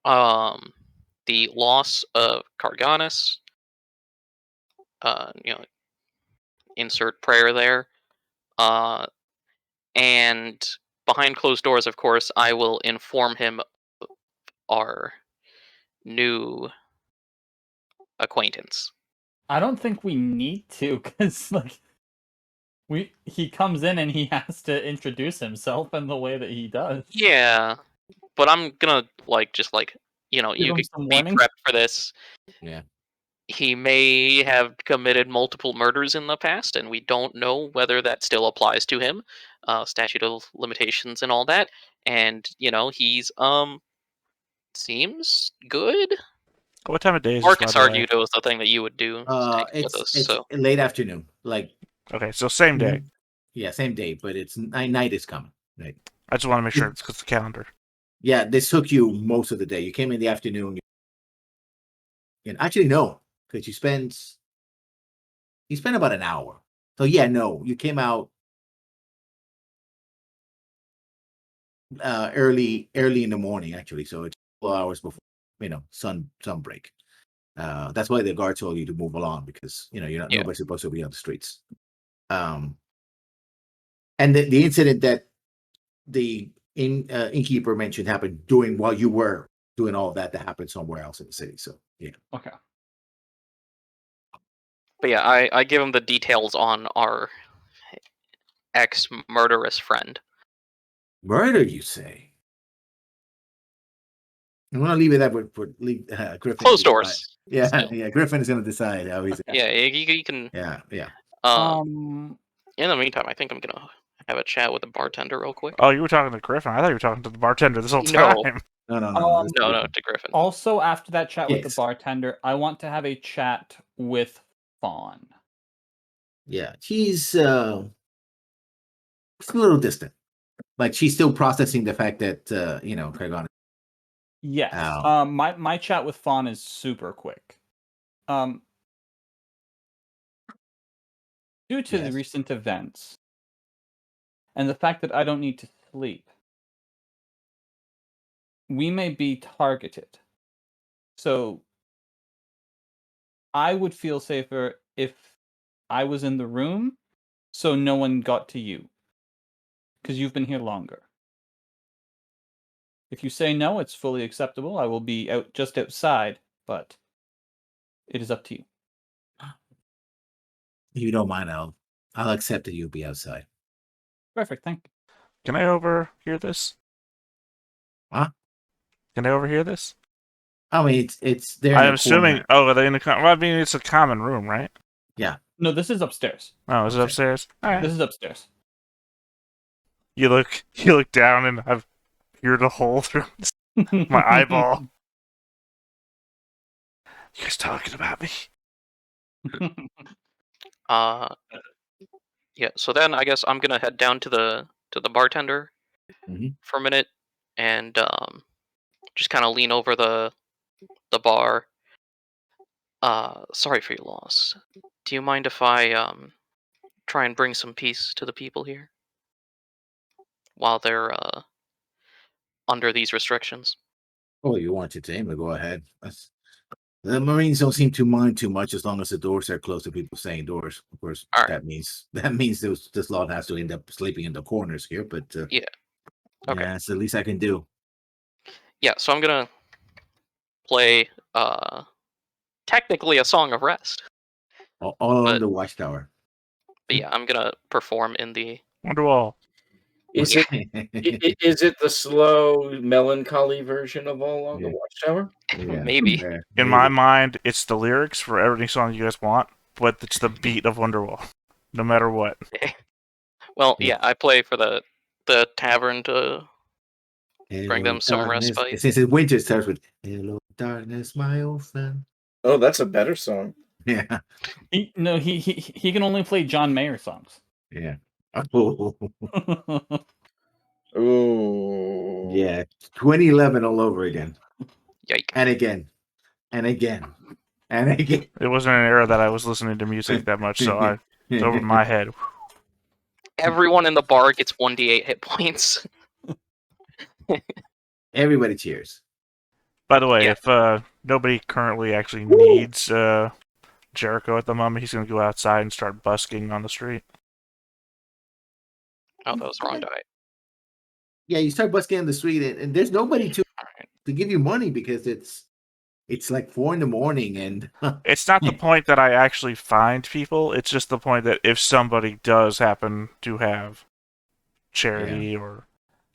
the loss of Carganus. Insert prayer there. And behind closed doors, of course, I will inform him of our new acquaintance. I don't think we need to, because he comes in and he has to introduce himself in the way that he does. Yeah, but I'm gonna you Give him could some be warning. prepped for this. Yeah. He may have committed multiple murders in the past, and we don't know whether that still applies to him. Statute of limitations and all that. And he's seems good. What time of day is Marcus this, by the way? argued it was the thing that you would do. It's late afternoon. Okay, so same day. Yeah, same day, but it's night is coming. Right. I just want to make sure it's because the calendar. Yeah, this took you most of the day. You came in the afternoon. And actually, no, because you spent about an hour. So yeah, no, you came out early in the morning, actually. So it's 4 hours before sun break. That's why the guard told you to move along, because nobody's supposed to be on the streets. And the incident that the innkeeper mentioned happened while you were doing all of that happened somewhere else in the city. So yeah. Okay. But yeah, I give him the details on our ex-murderous friend. Murder, you say? I'm going to leave it at Griffin. Closed doors. Yeah, still. Yeah. Griffin is going to decide how he's. Yeah, he can. Yeah. In the meantime, I think I'm gonna have a chat with the bartender real quick. Oh, you were talking to Griffin. I thought you were talking to the bartender this whole time. No, to Griffin. Also, after that chat with the bartender, I want to have a chat with Fawn. Yeah, she's a little distant. Like, she's still processing the fact that Carganus. Yes. My chat with Fawn is super quick. Due to the recent events and the fact that I don't need to sleep, we may be targeted. So I would feel safer if I was in the room so no one got to you, because you've been here longer. If you say no, it's fully acceptable. I will be just outside, but it is up to you. If you don't mind, I'll accept that you'll be outside. Perfect, thank you. Can I overhear this? Huh? Can I overhear this? I mean, it's there. I'm assuming. Oh, are they in the? Well, I mean, it's a common room, right? Yeah. No, this is upstairs. Oh, is it upstairs? All right. This is upstairs. You look down, and I've heard a hole through my eyeball. You guys talking about me? Yeah. So then I guess I'm gonna head down to the bartender for a minute, and just kind of lean over the bar. Sorry for your loss. Do you mind if I try and bring some peace to the people here while they're under these restrictions? Oh, you want your team to go ahead. The Marines don't seem to mind too much as long as the doors are closed to people staying doors. Of course, that means this lot has to end up sleeping in the corners here. But yeah, okay, yeah, it's the least I can do. Yeah, so I'm gonna play technically a song of rest. All along the watchtower. But yeah, I'm gonna perform in the Wonderwall. Is it the slow, melancholy version of All Along the Watchtower? Yeah. Maybe. In my mind, it's the lyrics for every song you guys want, but it's the beat of Wonderwall, no matter what. Well, yeah, I play for the tavern to bring them some respite. Since it's winter, it starts with "Hello, darkness, my old friend." Oh, that's a better song. Yeah. He can only play John Mayer songs. Yeah. Oh. Oh. Yeah. 2011 all over again. Yike. And again. And again. And again. It wasn't an era that I was listening to music that much, so it's over my head. Everyone in the bar gets 1d8 hit points. Everybody cheers. By the way, Yeah. if nobody currently actually needs Jericho at the moment, he's going to go outside and start busking on the street. Oh, that was the wrong die. Yeah, you start busking on the street, and there's nobody to Alright. give you money because it's like 4 a.m. and It's not the point that I actually find people. It's just the point that if somebody does happen to have charity or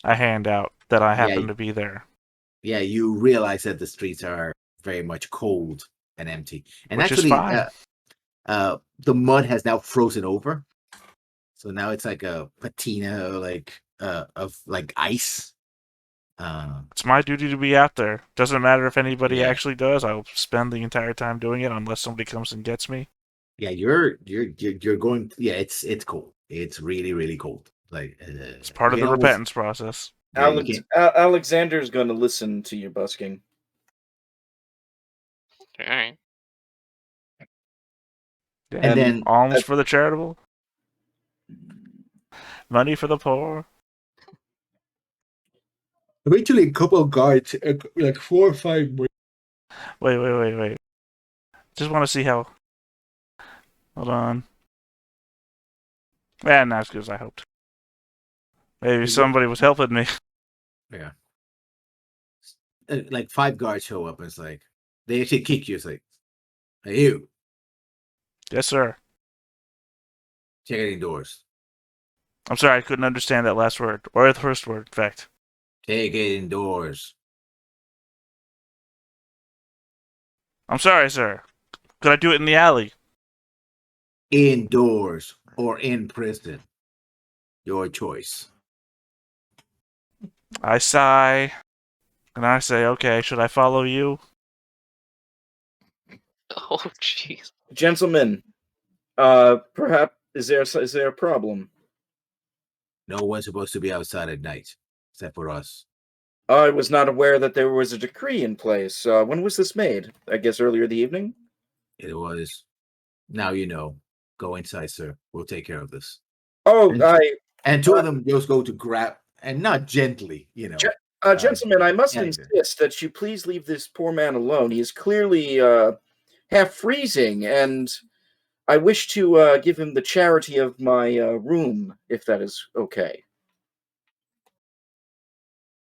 a handout, that I happen to be there. Yeah, you realize that the streets are very much cold and empty, and Which is actually, fine. the mud has now frozen over, so now it's like a patina, like of like ice. It's my duty to be out there. Doesn't matter if anybody Yeah. actually does. I'll spend the entire time doing it unless somebody comes and gets me. Yeah, you're going. Yeah, it's cold. It's really really cold. Like It's part of the repentance process. Yeah, you can't. Alexander's going to listen to your busking. Alright. Yeah, And then alms for the charitable, money for the poor. eventually a couple of guards, like 4 or 5 more. Wait. Just want to see how. Hold on. Yeah, not as good as I hoped. Maybe somebody was helping me. Yeah. Like 5 guards show up, and it's like they actually kick you. It's like, hey, you, Yes, sir. check it indoors. I'm sorry, I couldn't understand that last word. Or the first word, in fact. Take it indoors. I'm sorry, sir. Could I do it in the alley? Indoors or in prison. Your choice. I sigh. And I say, okay, should I follow you? Oh, jeez. Gentlemen, perhaps is there a problem? No one's supposed to be outside at night, except for us. I was not aware that there was a decree in place. When was this made? I guess earlier the evening? It was. Now you know. Go inside, sir. We'll take care of this. Oh, And 2 of them just go to grab, and not gently, you know. Gentlemen, I must yeah, insist that you please leave this poor man alone. He is clearly half freezing, and I wish to give him the charity of my room, if that is okay.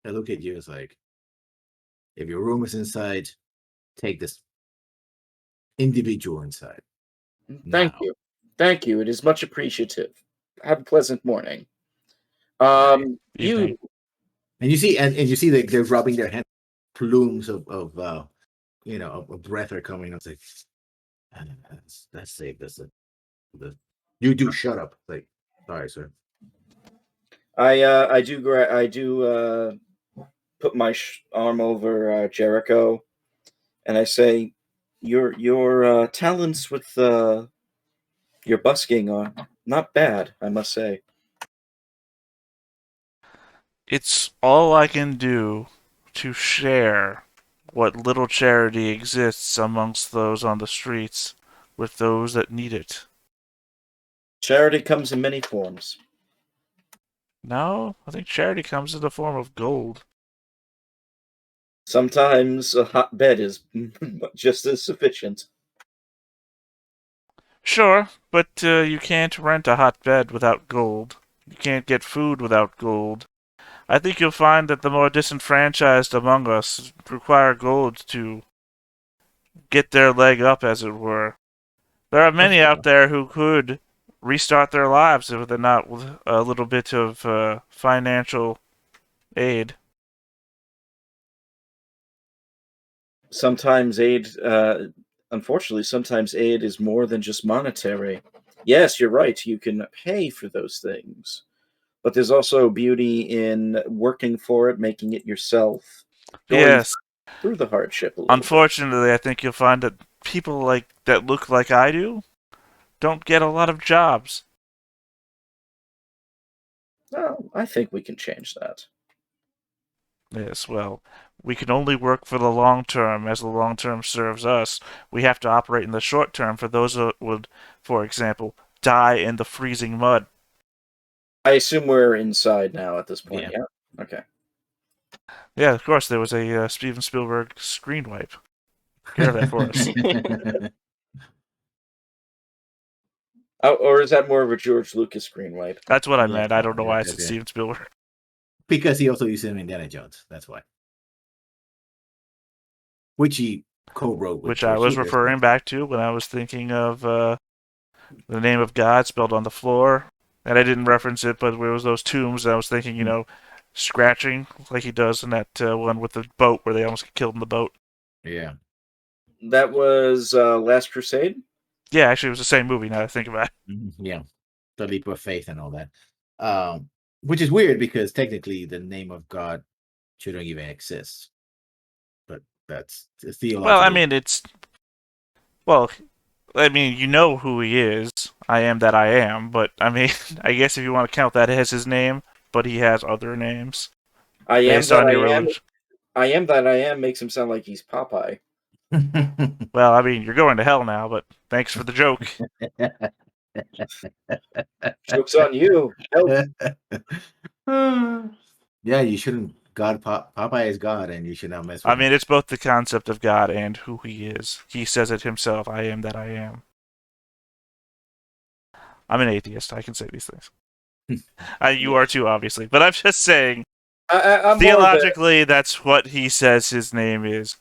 I look at you as like, if your room is inside, take this individual inside. Thank Now. you. Thank you. It is much appreciative. Have a pleasant morning. Evening. And you see, and you see they're rubbing their hands. Plumes of breath are coming. It's like, that's safe. That's it. You do shut up. Like, sorry, sir. I do put my arm over Jericho, and I say, your talents with your busking are not bad, I must say. It's all I can do to share what little charity exists amongst those on the streets with those that need it. Charity comes in many forms. No, I think charity comes in the form of gold. Sometimes a hot bed is just as sufficient. Sure, but you can't rent a hot bed without gold. You can't get food without gold. I think you'll find that the more disenfranchised among us require gold to get their leg up, as it were. There are many out there who could restart their lives if they're not with a little bit of financial aid. Sometimes aid, unfortunately, sometimes aid is more than just monetary. Yes, you're right. You can pay for those things. But there's also beauty in working for it, making it yourself. Yes. Through the hardship a little Unfortunately, I think you'll find that people that look like I do don't get a lot of jobs. Oh, I think we can change that. Yes, well, we can only work for the long term as the long term serves us. We have to operate in the short term for those that would, for example, die in the freezing mud. I assume we're inside now at this point, yeah? Okay. Yeah, of course, there was a Steven Spielberg screen wipe. Caravan Forest. Or is that more of a George Lucas screen wipe? That's what I Yeah, meant. I don't know why I that's said it. Steven Spielberg. Because he also used him in Indiana Jones. That's why. Which he co-wrote with Which I George was Lucas, referring back to when I was thinking of the name of God spelled on the floor. And I didn't reference it, but it was those tombs. And I was thinking, scratching like he does in that one with the boat where they almost get killed in the boat. Yeah. That was Last Crusade? Yeah, actually, it was the same movie now that I think about it. Yeah. The leap of faith and all that. Which is weird because technically the name of God shouldn't even exist. But that's theological. Well, I mean, you know who he is. I am that I am. But, I mean, I guess if you want to count that as his name, but he has other names. I am based that on I your am. religion. I am that I am makes him sound like he's Popeye. Well, I mean, you're going to hell now, but thanks for the joke. Joke's on you. Help. Yeah, you shouldn't. Popeye is God, and you should not mess with I him. mean, it's both the concept of God and who he is. He says it himself, I am that I am. I'm an atheist. I can say these things. You are too, obviously. But I'm just saying, I'm theologically, that's what he says his name is.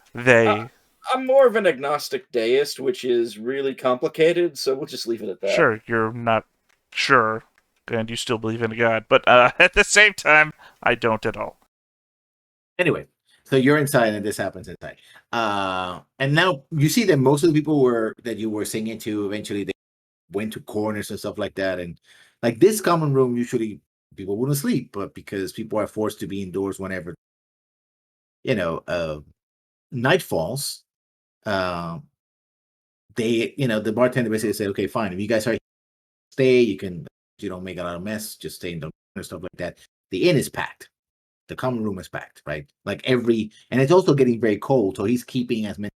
I'm more of an agnostic deist, which is really complicated, so we'll just leave it at that. Sure, you're not sure, and you still believe in a God. But at the same time, I don't at all. Anyway, so you're inside, and this happens inside. And now you see that most of the people that you were singing to, eventually they went to corners and stuff like that. And like this common room, usually people wouldn't sleep, but because people are forced to be indoors whenever, night falls, the bartender basically said, okay, fine. If you guys are stay, you don't make a lot of mess, just stay in the corner, stuff like that. The inn is packed. The common room is packed, right? And it's also getting very cold, so he's keeping as many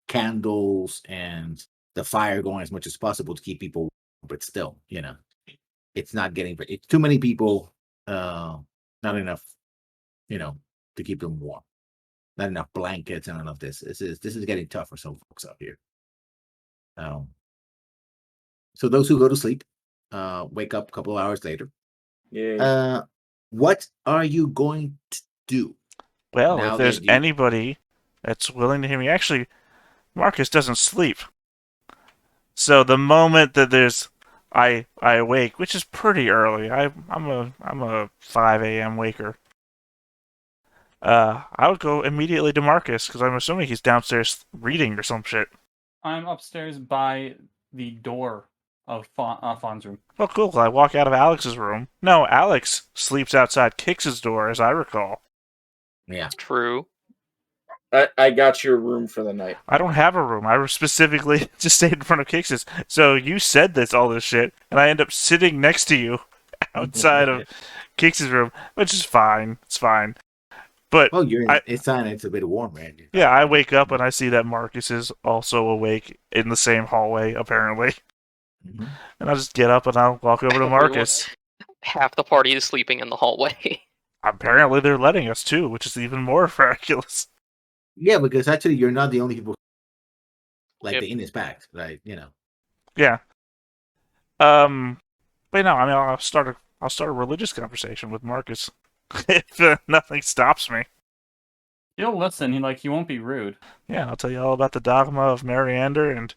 candles and the fire going as much as possible to keep people warm, but still, it's not it's too many people, not enough, to keep them warm. Not enough blankets and all of this. This is getting tough for some folks out here. So those who go to sleep, wake up a couple of hours later. Yeah. What are you going to do? Well, if there's anybody that's willing to hear me, actually, Marcus doesn't sleep. So the moment that I awake, which is pretty early, I'm a 5 a.m. waker. I would go immediately to Marcus because I'm assuming he's downstairs reading or some shit. I'm upstairs by the door of Fawn's room. Oh, cool. I walk out of Alex's room. No, Alex sleeps outside Kix's door, as I recall. Yeah. True. I got your room for the night. I don't have a room. I specifically just stayed in front of Kix's. So you said all this shit, and I end up sitting next to you outside of Kix's room, which is fine. It's fine. But it's fine. It's a bit warm, man. Yeah, I wake up and I see that Marcus is also awake in the same hallway, apparently. Mm-hmm. And I'll just get up and I'll walk over to Marcus. Half the party is sleeping in the hallway. Apparently they're letting us too, which is even more miraculous. Yeah, because actually you're not the only people. The inn is packed, right? Yeah. But no, I mean I'll start a religious conversation with Marcus if nothing stops me. He'll listen. He won't be rude. Yeah, I'll tell you all about the dogma of Mariander and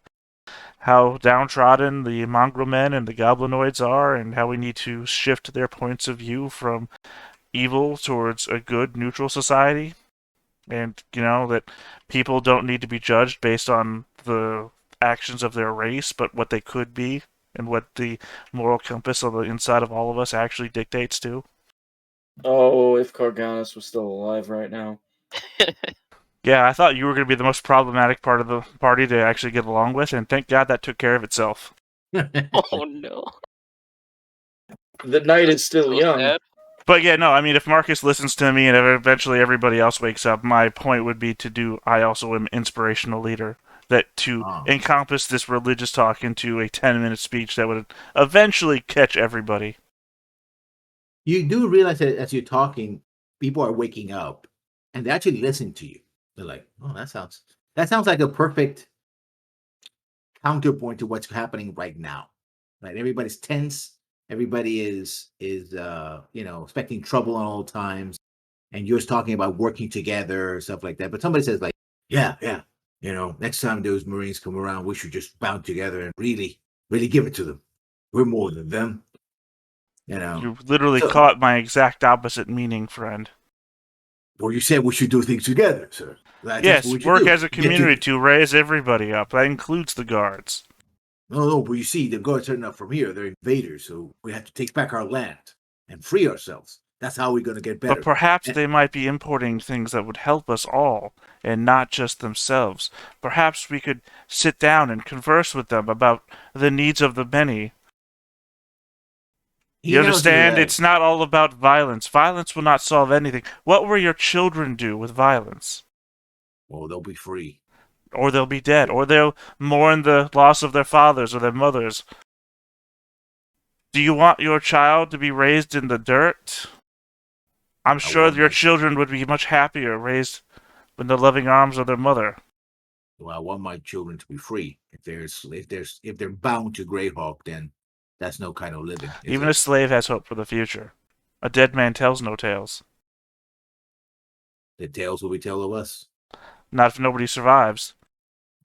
how downtrodden the mongrel men and the goblinoids are, and how we need to shift their points of view from evil towards a good, neutral society. And, that people don't need to be judged based on the actions of their race, but what they could be, and what the moral compass on the inside of all of us actually dictates to. Oh, if Carganus was still alive right now. Yeah, I thought you were going to be the most problematic part of the party to actually get along with, and thank God that took care of itself. Oh, no. The night is still young. Sad. But yeah, no, I mean, if Marcus listens to me and eventually everybody else wakes up, my point would be I also am inspirational leader. That to encompass this religious talk into a 10-minute speech that would eventually catch everybody. You do realize that as you're talking, people are waking up and they actually listen to you. They're like, "Oh, that sounds like a perfect counterpoint to what's happening right now. Right? Everybody's tense. Everybody is expecting trouble at all times, and you're talking about working together, stuff like that. But somebody says like, yeah, next time those Marines come around, we should just bound together and really, really give it to them. We're more than them. You literally So- caught my exact opposite meaning, friend. Well, you said we should do things together, sir. That's Yes, what we should work do. as a community to raise everybody up. That includes the guards. No, but you see, the guards are not from here. They're invaders, so we have to take back our land and free ourselves. That's how we're going to get better. But perhaps they might be importing things that would help us all, and not just themselves. Perhaps we could sit down and converse with them about the needs of the many. You understand? It's not all about violence. Violence will not solve anything. What will your children do with violence? Well, they'll be free. Or they'll be dead. Or they'll mourn the loss of their fathers or their mothers. Do you want your child to be raised in the dirt? I'm sure your children would be much happier raised in the loving arms of their mother. Well, I want my children to be free. If they're bound to Greyhawk, then that's no kind of living. Even a slave has hope for the future. A dead man tells no tales. The tales will be told of us. Not if nobody survives.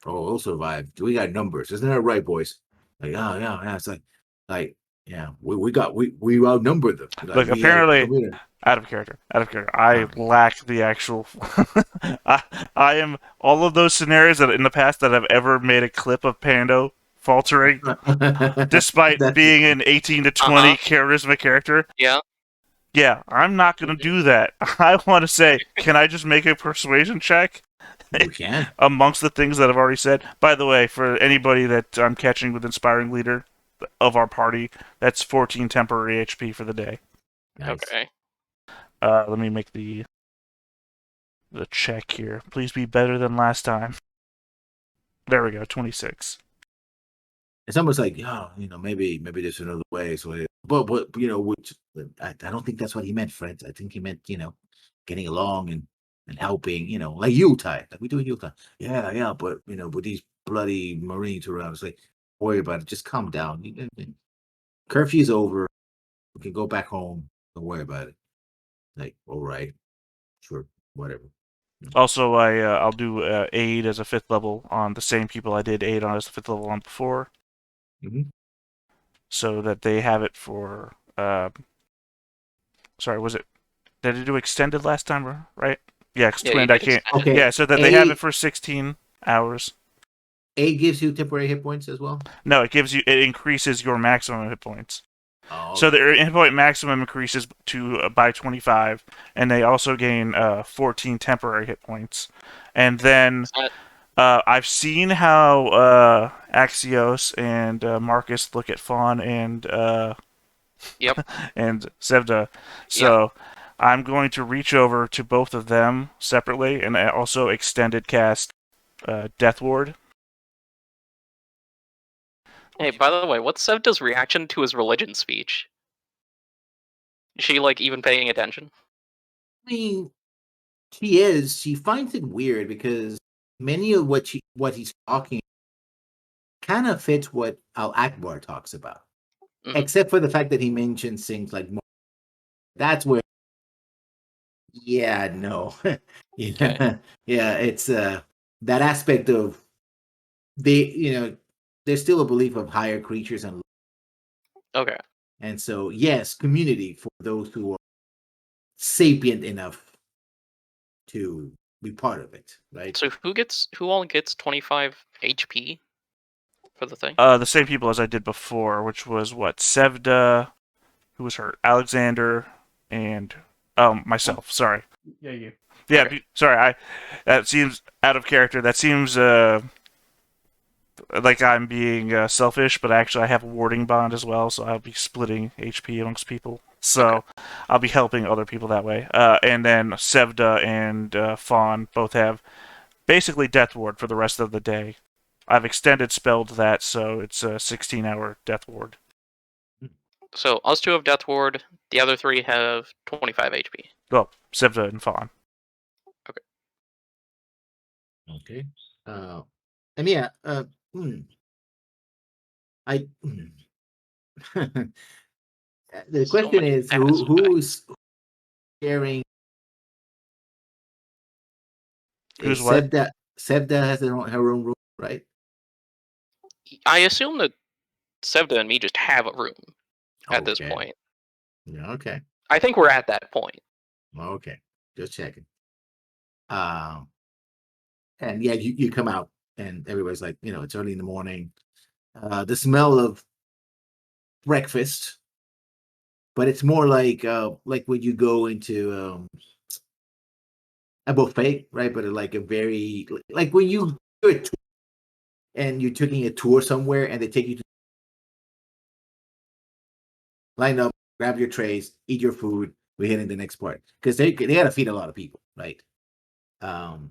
Oh, we'll survive. We got numbers, isn't that right, boys? Like, yeah. It's like, yeah, we outnumber them. Like, Look, apparently, out of character. I lack the actual. I am all of those scenarios that in the past that I've ever made a clip of Pando faltering, despite being an 18 to 20 charisma character. Yeah. Yeah, I'm not going to do that. I want to say, can I just make a persuasion check? You can. Amongst the things that I've already said. By the way, for anybody that I'm catching with Inspiring Leader of our party, that's 14 temporary HP for the day. Nice. Okay. Let me make the check here. Please be better than last time. There we go, 26. It's almost like, maybe there's another way. So, but I don't think that's what he meant, friends. I think he meant, getting along and helping, like Yuletide, like we do in Yuletide. Yeah, but with these bloody Marines around, it's like, worry about it. Just calm down. Curfew's over. We can go back home. Don't worry about it. Like, all right, sure, whatever. Also, I'll do aid as a 5th level on the same people I did aid on as the 5th level on before. Mm-hmm. So that they have it for. Sorry, was it? Did I do extended last time, right? Yeah, because twinned I can't. Okay. Yeah, so that they have it for 16 hours. Aid gives you temporary hit points as well? No, it increases your maximum hit points. Oh, okay. So their hit point maximum increases by 25, and they also gain 14 temporary hit points. And then I've seen how Axios and Marcus look at Fawn and and Sevda. So I'm going to reach over to both of them separately, and I also extended cast Death Ward. Hey, by the way, what's Sevda's reaction to his religion speech? Is she even paying attention? I mean, she is. She finds it weird because many of what he's talking kind of fits what Al Akbar talks about, except for the fact that he mentions things like that's where. Yeah, no, Okay. yeah, it's that aspect of there's still a belief of higher creatures and Okay. and so yes, community for those who are sapient enough to be part of it, right? So who all gets 25 HP for the thing? The same people as I did before, which was Sevda, who was hurt, Alexander, and myself. Sorry. Yeah, you. Yeah, Okay. sorry. That seems out of character. That seems like I'm being selfish, but actually I have a warding bond as well, so I'll be splitting HP amongst people. So I'll be helping other people that way. And then Sevda and Fawn both have basically Death Ward for the rest of the day. I've extended spelled that, so it's a 16-hour Death Ward. So us two have Death Ward, the other three have 25 HP. Well, Sevda and Fawn. Okay. And yeah, I. The So question many is tasks. who's sharing? Who's Is what? Sevda has her own room, right? I assume that Sevda and me just have a room at this Okay. point. Yeah. Okay. I think we're at that point. Okay. Just checking. And yeah, you come out and everybody's like, it's early in the morning. The smell of breakfast, but it's more like when you go into a buffet, right? But like a very like when you do a tour and you're taking a tour somewhere and they take you to line up, grab your trays, eat your food. We're hitting the next part because they got to feed a lot of people, right? Um,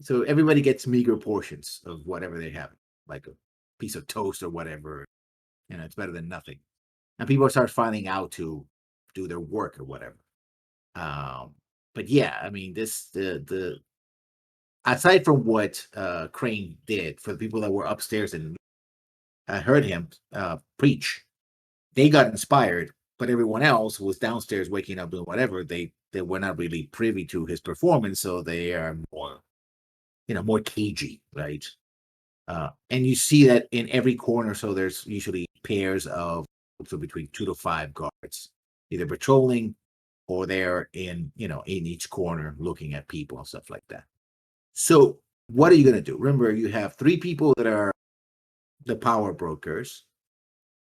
so everybody gets meager portions of whatever they have, like a piece of toast or whatever. It's better than nothing. And people start finding out to do their work or whatever. But yeah, I mean, the aside from what Crane did for the people that were upstairs and heard him preach, they got inspired. But everyone else who was downstairs waking up doing whatever, they were not really privy to his performance, so they are more cagey, right? And you see that in every corner. So there's usually pairs of between 2 to 5 guards, either patrolling or they're in each corner looking at people and stuff like that. So what are you going to do? Remember, you have 3 people that are the power brokers.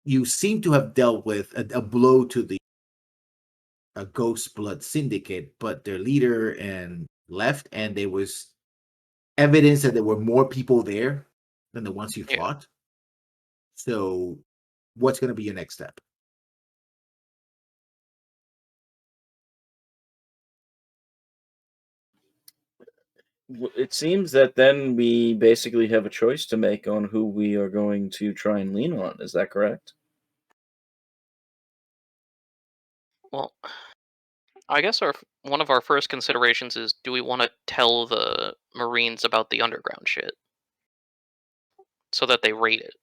You seem to have dealt with a blow to the Ghost Blood Syndicate, but their leader and left, and there was evidence that there were more people there than the ones you Yeah. fought. So what's going to be your next step? It seems that then we basically have a choice to make on who we are going to try and lean on. Is that correct? Well, I guess one of our first considerations is, do we want to tell the Marines about the underground shit so that they raid it?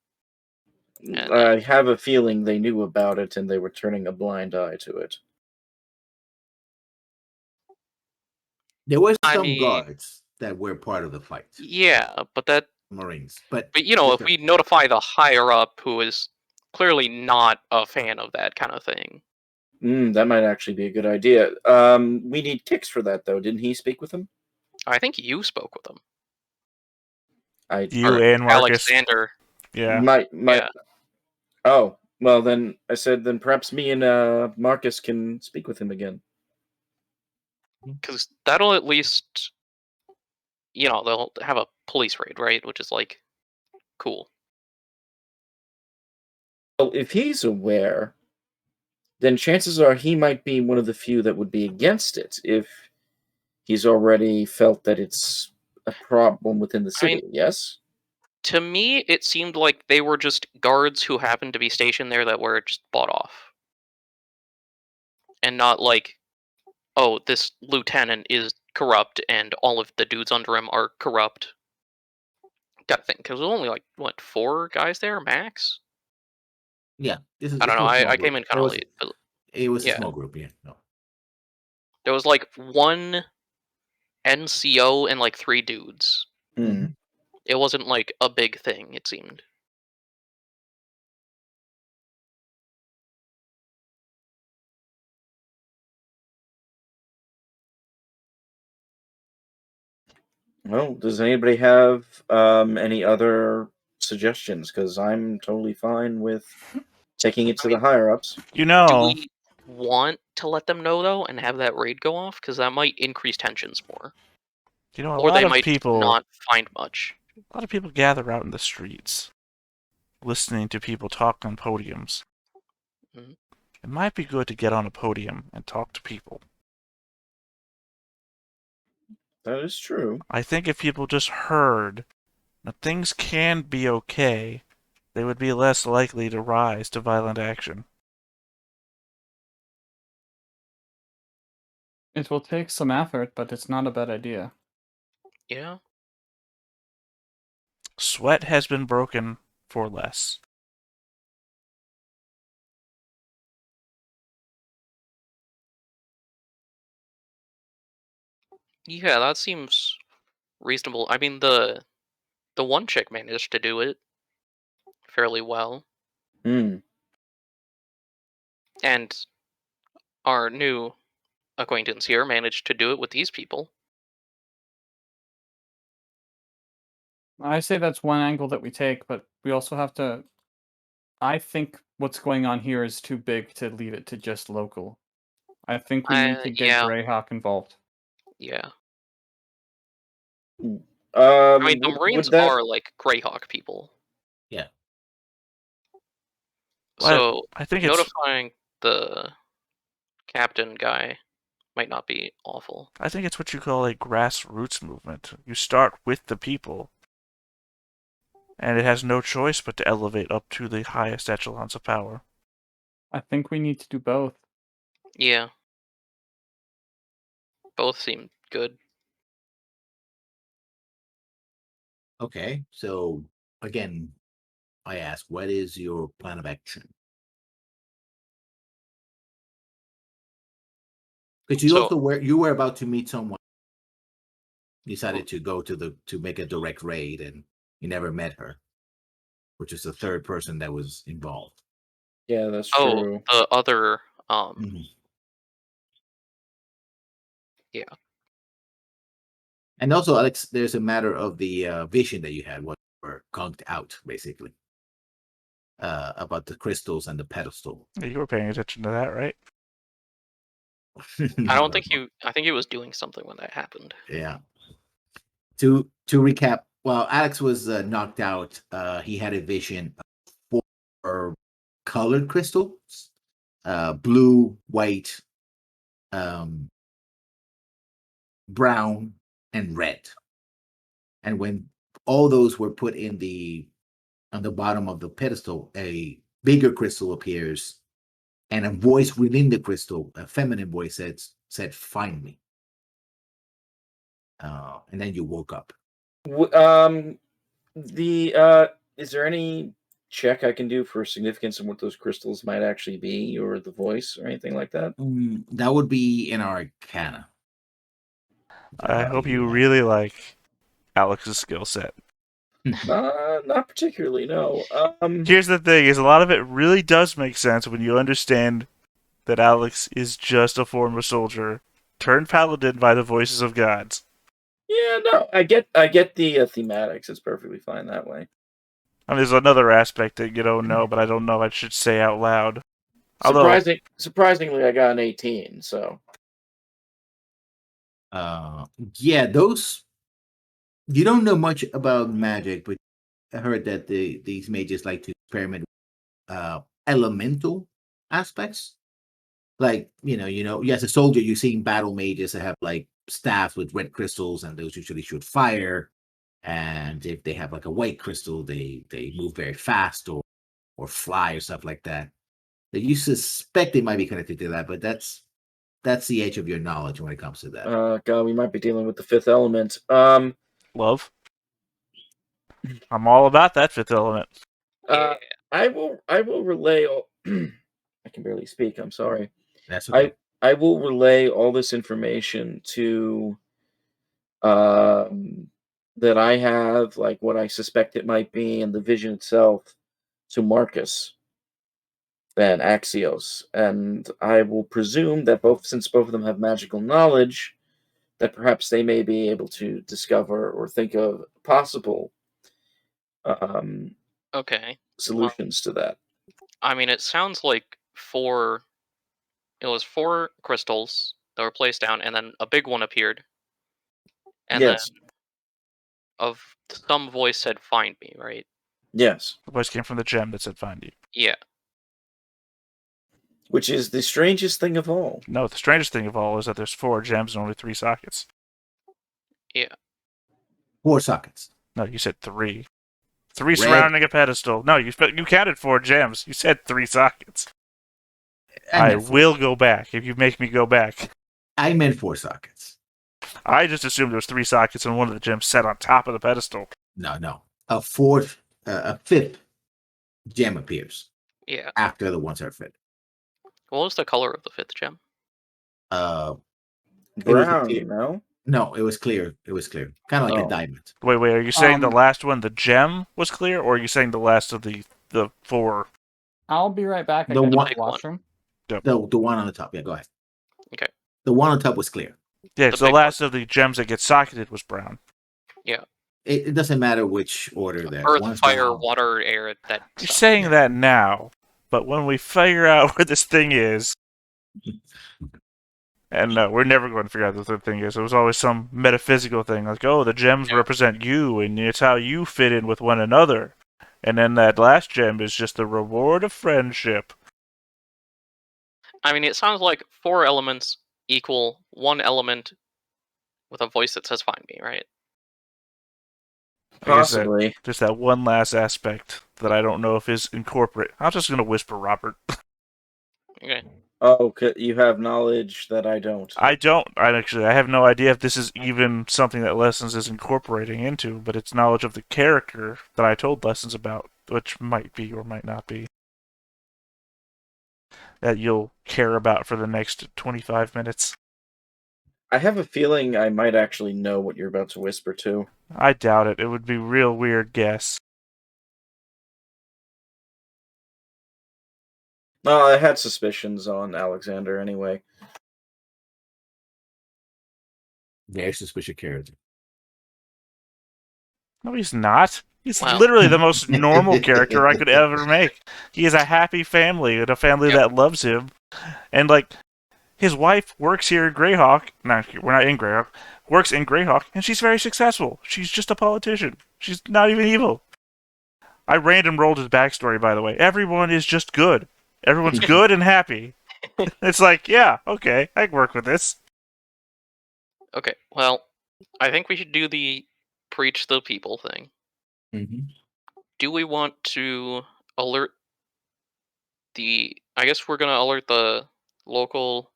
And I have a feeling they knew about it and they were turning a blind eye to it. There were I some mean, guards that were part of the fight, yeah, but Marines, but if we notify the higher up who is clearly not a fan of that kind of thing. That might actually be a good idea. We need Kix for that, though. Didn't he speak with him? I think you spoke with him. You Or and Marcus. Alexander. Yeah. My. Yeah. Oh, well, then I said then perhaps me and Marcus can speak with him again. Because that'll at least, they'll have a police raid, right? Which is like, cool. Well, if he's aware, then chances are he might be one of the few that would be against it if he's already felt that it's a problem within the city, yes? To me, it seemed like they were just guards who happened to be stationed there that were just bought off. And not like, oh, this lieutenant is corrupt and all of the dudes under him are corrupt. Gotta think, because there's only 4 guys there, max? yeah, this I don't is know, a small I group. came in kind of late. But It was a yeah. small group, yeah. No. There was 1 NCO and 3 dudes. Hmm. It wasn't a big thing, it seemed. Well, does anybody have any other suggestions? Because I'm totally fine with taking it to the higher-ups. You Do know, we want to let them know, though, and have that raid go off? Because that might increase tensions more. a Or lot they of might people, not find much. a lot of people gather out in the streets, listening to people talk on podiums. Mhm. It might be good to get on a podium and talk to people. That is true. I think if people just heard that things can be okay, they would be less likely to rise to violent action. It will take some effort, but it's not a bad idea. Yeah. Sweat has been broken for less. Yeah, that seems reasonable. I mean, the one chick managed to do it fairly well, Hmm. and our new acquaintance here managed to do it with these people. I say that's one angle that we take, but we also have to. I think what's going on here is too big to leave it to just local. I think we need to get Yeah. Greyhawk involved. Yeah. Um, I mean, the would Marines that are like Greyhawk people. Yeah. So I think it's notifying the captain guy might not be awful. I think it's what you call a grassroots movement. You start with the people, and it has no choice but to elevate up to the highest echelons of power. I think we need to do both. Yeah. Both seem good. Okay. So again, I ask, what is your plan of action? Because you also were about to meet someone. Decided to go to make a direct raid, and you never met her, which is the third person that was involved. Yeah, that's Oh, true. the other Mhm. Yeah. And also, Alex, there's a matter of the vision that you had, what were conked out, basically, about the crystals and the pedestal. You were paying attention to that, right? I don't think I think he was doing something when that happened. Yeah. To recap, while Alex was knocked out, he had a vision of 4 colored crystals, blue, white, brown, and red. And when all those were put on the bottom of the pedestal, a bigger crystal appears, and a voice within the crystal, a feminine voice, said, "Find me." And then you woke up. Is there any check I can do for significance of what those crystals might actually be, or the voice, or anything like that? That would be in our Arcana. I hope you really like Alex's skill set. Not particularly, no. Here's the thing: is a lot of it really does make sense when you understand that Alex is just a former soldier turned paladin by the voices of gods. Yeah, no, I get the thematics. It's perfectly fine that way. I mean, there's another aspect that you don't know, but I don't know if I should say out loud. Surprisingly, I got an 18. So, yeah, those. You don't know much about magic, but I heard that these mages like to experiment with elemental aspects. Like, as a soldier, you've seen battle mages that have like staffs with red crystals, and those usually shoot fire. And if they have like a white crystal, they move very fast or fly or stuff like that. That you suspect they might be connected to that, but that's the edge of your knowledge when it comes to that. God, we might be dealing with the fifth element. Love. I'm all about that fifth element. I will relay all. I can barely speak. I'm sorry. That's okay. I will relay all this information to that I have, like what I suspect it might be, and the vision itself to Marcus and Axios. And I will presume that since both of them have magical knowledge, that perhaps they may be able to discover or think of possible Okay. solutions to that. I mean, it sounds like it was 4 crystals that were placed down, and then a big one appeared. And Yes. then some voice said, "Find me," right? Yes. The voice came from the gem that said find you. Yeah. Which is the strangest thing of all. No, the strangest thing of all is that there's 4 gems and only 3 sockets. Yeah. 4 sockets. No, you said 3. 3 surrounding a pedestal. No, you counted 4 gems. You said 3 sockets. I will go back if you make me go back. I meant 4 sockets. I just assumed there was 3 sockets and one of the gems set on top of the pedestal. No. a fifth gem appears Yeah. after the ones are filled. What was the color of the 5th gem? It was Brown, clear. no? No, it was clear. It was clear, kind of like Oh. a diamond. Wait, are you saying the Um, last one, the gem, was clear, or are you saying the last of the 4? I'll be right back. I The got to one- the washroom. The one on the top. Yeah, go ahead. Okay. The one on top was clear. Yeah, The so the big last of the gems that get socketed was brown. It doesn't matter which order that. Earth, one's fire, brown. water, air. That You're stuff. saying yeah. that now, but when we figure out where this thing is, and no, we're never going to figure out what the thing is. It was always some metaphysical thing, like, oh, the gems Yeah. represent you, and it's how you fit in with one another. And then that last gem is just the reward of friendship. I mean, it sounds like 4 elements equal 1 element with a voice that says "Find me," right? I guess that- Possibly. Just that one last aspect that I don't know if is incorporate. I'm just going to whisper Robert. Okay. Oh, you have knowledge that I don't. I don't. I have no idea if this is even something that Lessons is incorporating into, but it's knowledge of the character that I told Lessons about, which might be or might not be. That you'll care about for the next 25 minutes. I have a feeling I might actually know what you're about to whisper to. I doubt it. It would be real weird guess. Well, I had suspicions on Alexander anyway. Very suspicious character. No, he's not. He's Wow. literally the most normal character I could ever make. He has a happy family and a family Yep. that loves him. And, like, his wife works here in Greyhawk. No, we're not in Greyhawk. Works in Greyhawk, and she's very successful. She's just a politician. She's not even evil. I random rolled his backstory, by the way. Everyone is just good. Everyone's good and happy. It's like, yeah, okay, I can work with this. Okay. Well, I think we should do the preach the people thing. Mm-hmm. Do we want to alert the? I guess we're gonna alert the local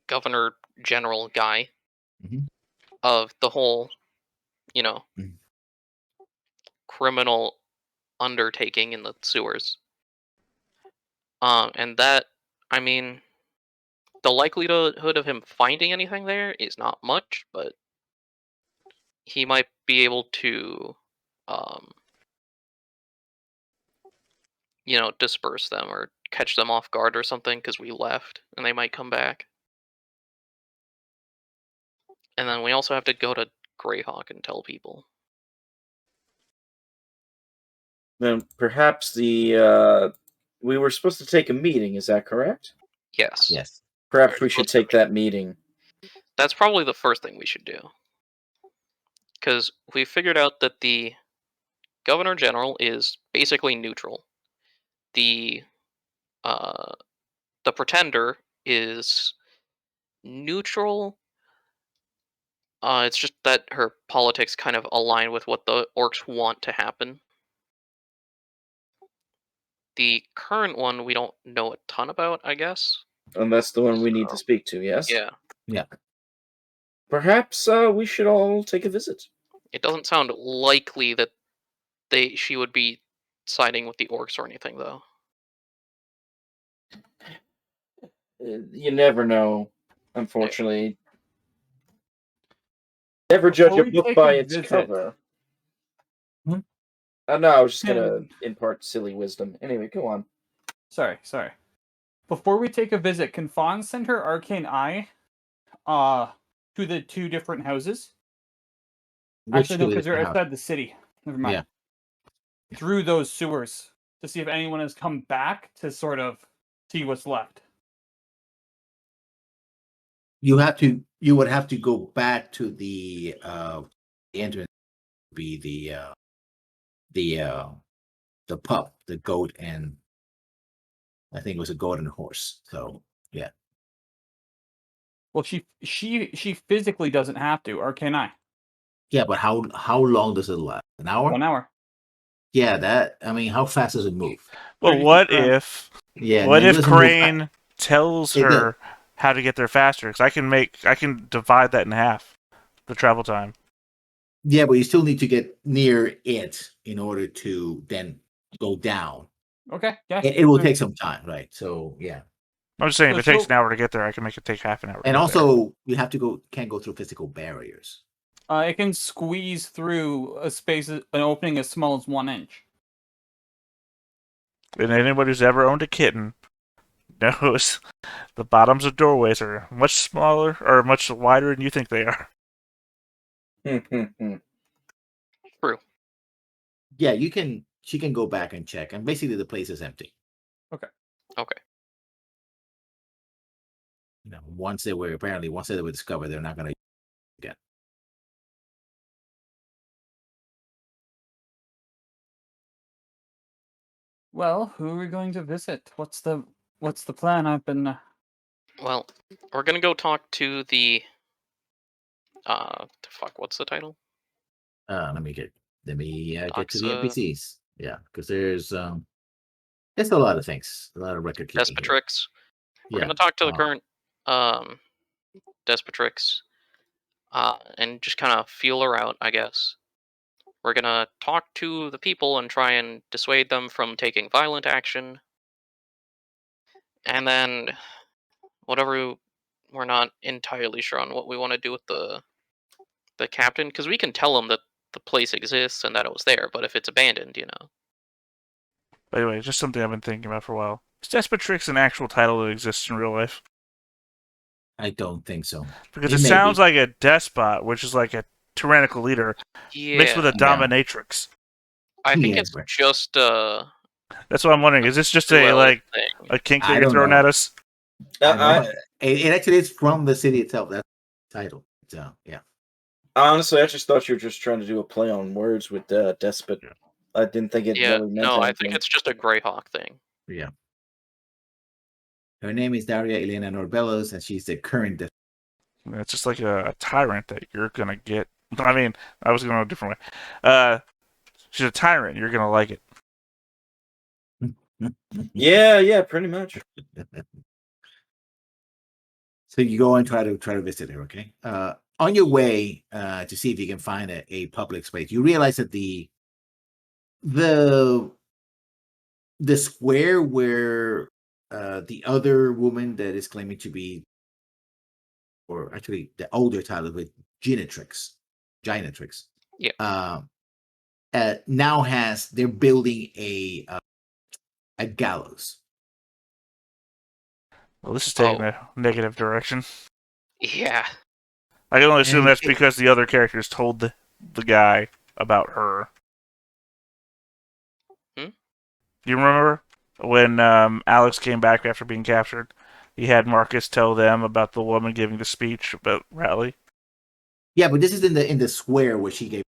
governor general guy Mhm. of the whole, you know, Mhm. criminal undertaking in the sewers. And that, I mean, the likelihood of him finding anything there is not much, but he might be able to, disperse them or catch them off guard or something because we left and they might come back. And then we also have to go to Greyhawk and tell people. Then perhaps we were supposed to take a meeting, is that correct? Yes. Yes. Perhaps we should take that meeting. That's probably the first thing we should do. Because we figured out that the Governor General is basically neutral. The Pretender is neutral. It's just that her politics kind of align with what the orcs want to happen. The current one we don't know a ton about, I guess. And that's the one we need to speak to, yes? Yeah. Yeah. Perhaps we should all take a visit. It doesn't sound likely that she would be siding with the orcs or anything, though. You never know, unfortunately. Never judge Before a we book take by a its visit- cover. Hmm? No, I was just Can- gonna impart silly wisdom. Anyway, go on. Sorry. Before we take a visit, can Fawn send her arcane eye to the 2 different houses? Actually, no, because they're outside the city. Never mind. Yeah. Through those sewers to see if anyone has come back to sort of see what's left. You would have to go back to the entrance, be the pup, the goat, and I think it was a goat and a horse. So yeah. Well, she physically doesn't have to. Arcane eye. Yeah, but how long does it last? An hour? 1 hour. Yeah, how fast does it move? Well, 36 what rounds. if... Yeah. What it if doesn't move Crane tells It does- her how to get there faster? Because I can divide that in half, the travel time. Yeah, but you still need to get near it in order to then go down. Okay, yeah. It will take some time, right? So yeah. I'm just saying, So if it takes she'll- an hour to get there, I can make it take half an hour. to And get also you have to can't go through physical barriers. It can squeeze through a space, an opening as small as 1 inch. there. And anybody who's ever owned a kitten knows the bottoms of doorways are much smaller or much wider than you think they are. True. Yeah, she can go back and check, and basically the place is empty. Okay. You know, once they were discovered, they're not gonna again. Well, who are we going to visit? What's the plan? I've been Well, we're gonna go talk to the. What's the title? Let me get to the Doxa- NPCs. Yeah, because there's a lot of things, a lot of record keeping. here. Despotrix. We're Yeah, gonna talk to the current Despotrix, and just kind of feel her out, I guess. We're gonna talk to the people and try and dissuade them from taking violent action. And then, whatever, we're not entirely sure on what we want to do with the captain, because we can tell him that the place exists and that it was there, but if it's abandoned, By the way, just something I've been thinking about for a while. Is Despotrix an actual title that exists in real life? I don't think so. Because It it may sounds be. like a despot, which is like a tyrannical leader, Yeah. mixed with a dominatrix. I think Yeah, it's but- just That's what I'm wondering. Is this just duel a thing. kink I that you're don't throwing know. at us? It actually is from the city itself. That's the title. So yeah. Honestly, I just thought you were just trying to do a play on words with despot. Yeah. I didn't think it Yeah, really meant no, I anything. think it's just a Greyhawk thing. Yeah. Her name is Daria Elena Norbellos, and she's the current. It's just like a tyrant that you're gonna get. I mean, I was going a different way. She's a tyrant. You're gonna like it. Yeah, pretty much. So you go and try to visit her. Okay. On your way to see if you can find a public space, you realize that the square where the other woman that is claiming to be, or actually the older title with Gynatrix. Yeah. Now they're building a gallows. Well, this is taking a negative direction. Yeah. I can only assume And that's because the other characters told the guy about her. Hmm? Do you remember when Alex came back after being captured? He had Marcus tell them about the woman giving the speech about Rally. Yeah, but this is in the square where she gave.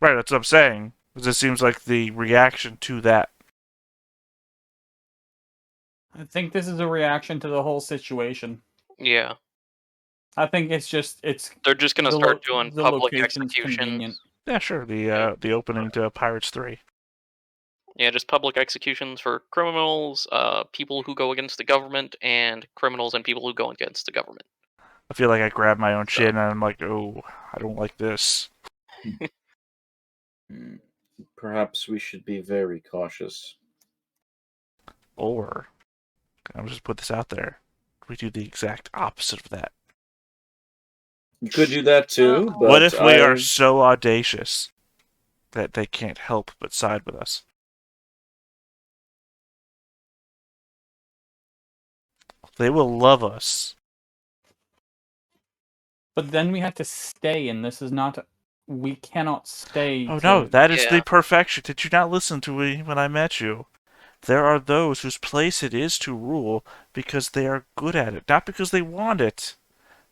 Right, that's what I'm saying. This seems like the reaction to that. I think this is a reaction to the whole situation. Yeah. I think it's They're just gonna the start doing the public location's convenient. executions. Yeah, sure. The opening to Pirates 3. Yeah, just public executions for criminals, people who go against the government, and criminals and people who go against the government. I feel like I grabbed my own chin and I'm like, oh, I don't like this. Perhaps we should be very cautious. Or, I'll just put this out there. We do the exact opposite of that. You could do that too. But What if we are so audacious that they can't help but side with us? They will love us. But then we have to stay, and this is not. We cannot stay. Oh no, that is Yeah. the perfection. Did you not listen to me when I met you? There are those whose place it is to rule because they are good at it. Not because they want it,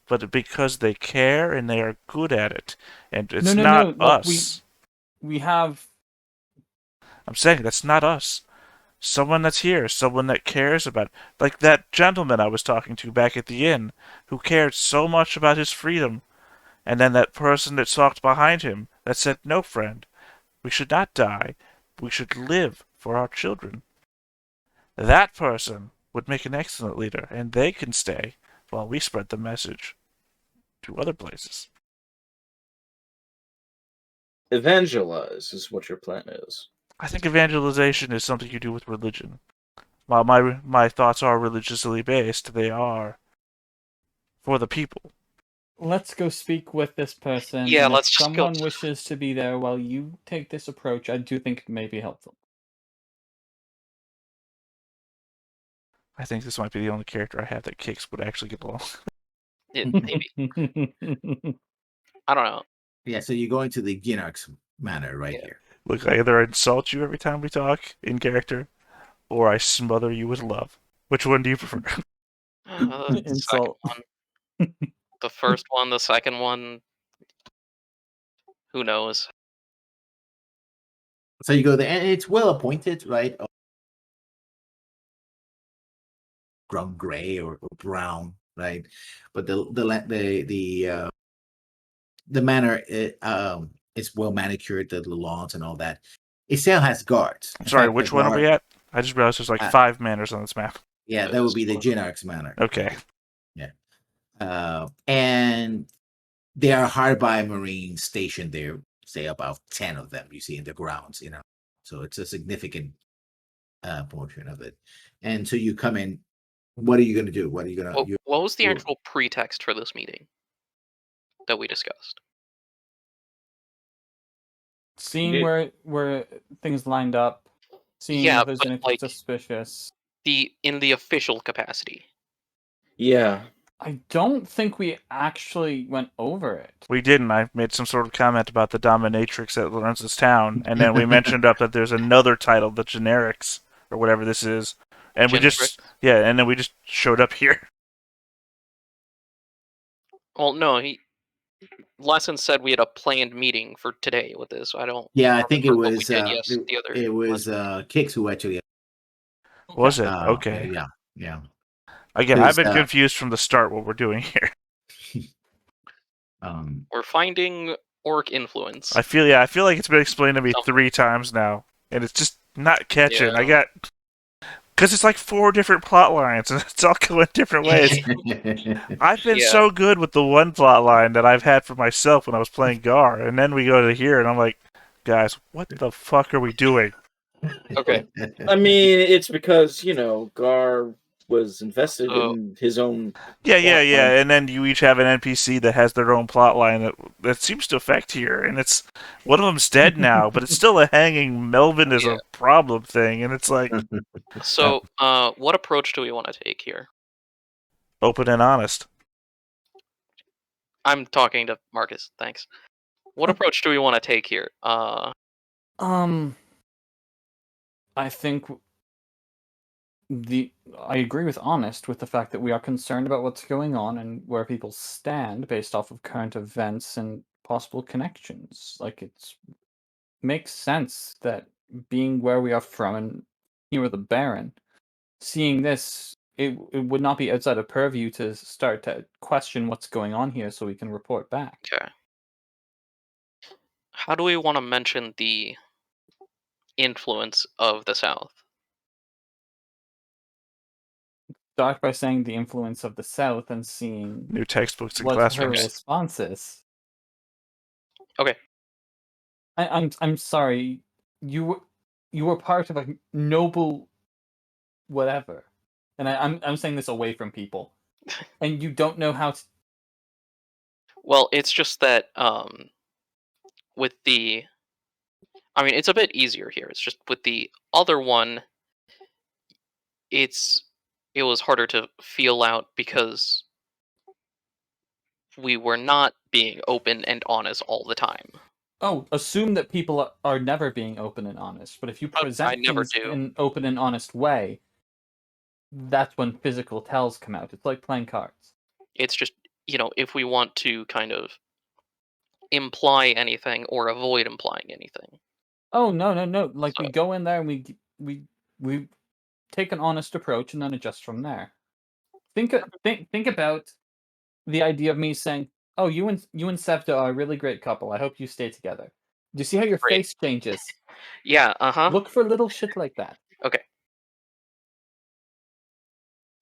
but because they care and they are good at it. And it's No, not look, us. we have. I'm saying that's not us. Someone that's here, someone that cares about, like that gentleman I was talking to back at the inn, who cared so much about his freedom, and then that person that stalked behind him that said, "No, friend, we should not die. We should live for our children." That person would make an excellent leader, and they can stay while we spread the message to other places. evangelize is what your plan is. I think evangelization is something you do with religion. While my thoughts are religiously based, they are for the people. Let's go speak with this person. Yeah, and let's if just go. someone wishes to be there while you take this approach, I do think it may be helpful. I think this might be the only character I have that Kix would actually get along. Maybe. I don't know. Yeah, so you go into the Gygax manner right Yeah. here. Look, I either insult you every time we talk in character, or I smother you with love. Which one do you prefer? The second Insult. one. The first one, the second one. Who knows? So you go there, and it's well appointed, right? Ground gray or brown, right? But the manor is well manicured, the lawns and all that. It still has guards. In Sorry, fact, which the one are we guard- at? I just realized there's like 5 manors on this map. Yeah, that would be the Gygax manor. Okay. And there are hard-by Marines stationed there, say about 10 of them you see in the grounds, So it's a significant portion of it. And so you come in, what are you going to do? What are you going to... What was the actual pretext for this meeting that we discussed? Seeing where things lined up, seeing Yeah, if there's but, anything like, suspicious. In the official capacity. Yeah. I don't think we actually went over it. We didn't. I made some sort of comment about the dominatrix that runs this town, and then we mentioned up that there's another title, the generics, or whatever this is. And and then we just showed up here. Well, no, Lesson said we had a planned meeting for today with this. I don't. Yeah, I think it remember what was we did the other. it was Kix who actually... Was it? Okay. Yeah. Again, Because, I've been confused from the start what we're doing here. We're finding orc influence. I feel like it's been explained to me 3 times now, and it's just not catching. Yeah. Because it's like 4 different plot lines, and it's all going different ways. I've been so good with the one plot line that I've had for myself when I was playing Gar, and then we go to here, and I'm like, guys, what the fuck are we doing? Okay. I mean, it's because, Gar was invested in his own... Yeah, and then you each have an NPC that has their own plot line that seems to affect here, and it's... One of them's dead now, but it's still a hanging Melvin is a problem thing, and it's like... So, what approach do we want to take here? Open and honest. I'm talking to Marcus, thanks. What approach do we want to take here? I think I agree with Honest with the fact that we are concerned about what's going on and where people stand based off of current events and possible connections. Like, it makes sense that being where we are from and here with the Baron, seeing this, it would not be outside of purview to start to question what's going on here so we can report back. Okay. How do we want to mention the influence of the South? Start by saying the influence of the South and seeing new textbooks and what her classrooms. response is. Okay. I'm sorry. You were part of a noble whatever, and I'm saying this away from people, and you don't know how to. Well, it's just that with the... I mean, it's a bit easier here. It's just with the other one, it was harder to feel out because we were not being open and honest all the time. Oh, assume that people are never being open and honest, but if you present things in an open and honest way, that's when physical tells come out. It's like playing cards. It's just, if we want to kind of imply anything or avoid implying anything. Oh, no. Like, we go in there and we take an honest approach and then adjust from there. Think about the idea of me saying, "Oh, you and Sevda are a really great couple. I hope you stay together." Do you see how your face changes? Yeah, Look for little shit like that. Okay.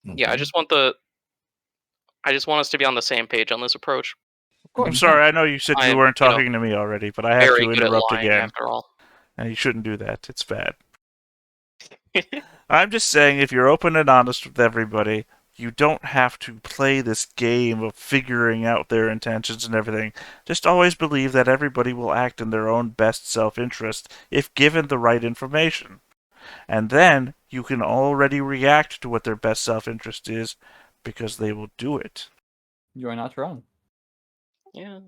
Yeah, I just want us to be on the same page on this approach. I'm sorry, I know you said you I'm, weren't you know, talking to me already, but I have very to good at interrupt lying again. after all. And you shouldn't do that. It's bad. I'm just saying, if you're open and honest with everybody, you don't have to play this game of figuring out their intentions and everything. Just always believe that everybody will act in their own best self-interest if given the right information. And then you can already react to what their best self-interest is because they will do it. You are not wrong. Yeah.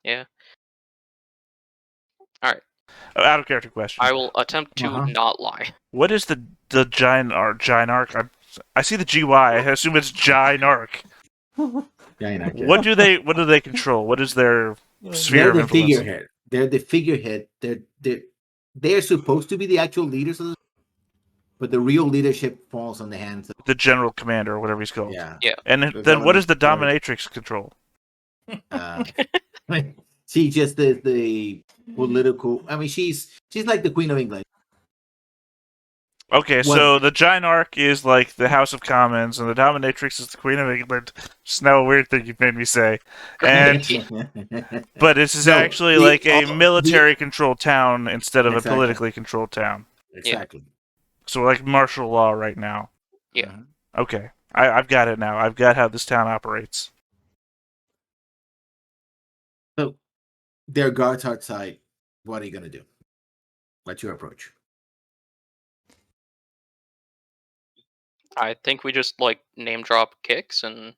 Yeah. Alright. Out of character question. I will attempt to not lie. What is the Gynarch? I see the GY. I assume it's Gynarch. Gygax. What do they control? What is their sphere of They're the influence? figurehead. They're the figurehead. They're supposed to be the actual leaders of the, but the real leadership falls on the hands of The general commander, or whatever he's called. yeah. And then what does the dominatrix control? She's just the political. I mean, she's like the Queen of England. Okay, so the Gynarch is like the House of Commons, and the dominatrix is the Queen of England. Just now a weird thing you made me say. And but this is actually like a military-controlled town instead of a politically controlled town. Exactly. So like martial law right now. Yeah. Okay, I've got it now. I've got how this town operates. So, there are guards outside. What are you gonna do? What's your approach? I think we just like name drop Kicks and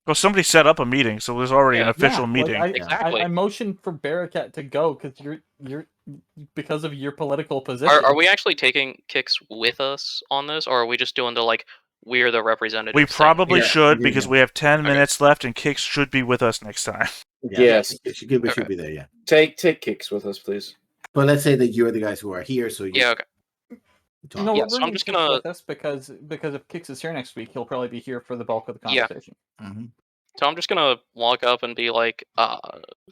Well, somebody set up a meeting, so there's already an official meeting. Exactly. I motioned for Barakat to go because you're because of your political position. Are we actually taking Kicks with us on this, or are we just doing the like we're the representatives? We probably Yeah, should yeah, because yeah. we have 10 minutes left, and Kix should be with us next time. Yes. She should be there. Yeah. Take Kicks with us, please. But let's say that you're the guys who are here, so you Yeah. Okay. talk. No, Yeah, we're so I'm bringing just Kix gonna- with us because if Kix is here next week, he'll probably be here for the bulk of the Yeah. conversation. Mm-hmm. So I'm just gonna walk up and be like,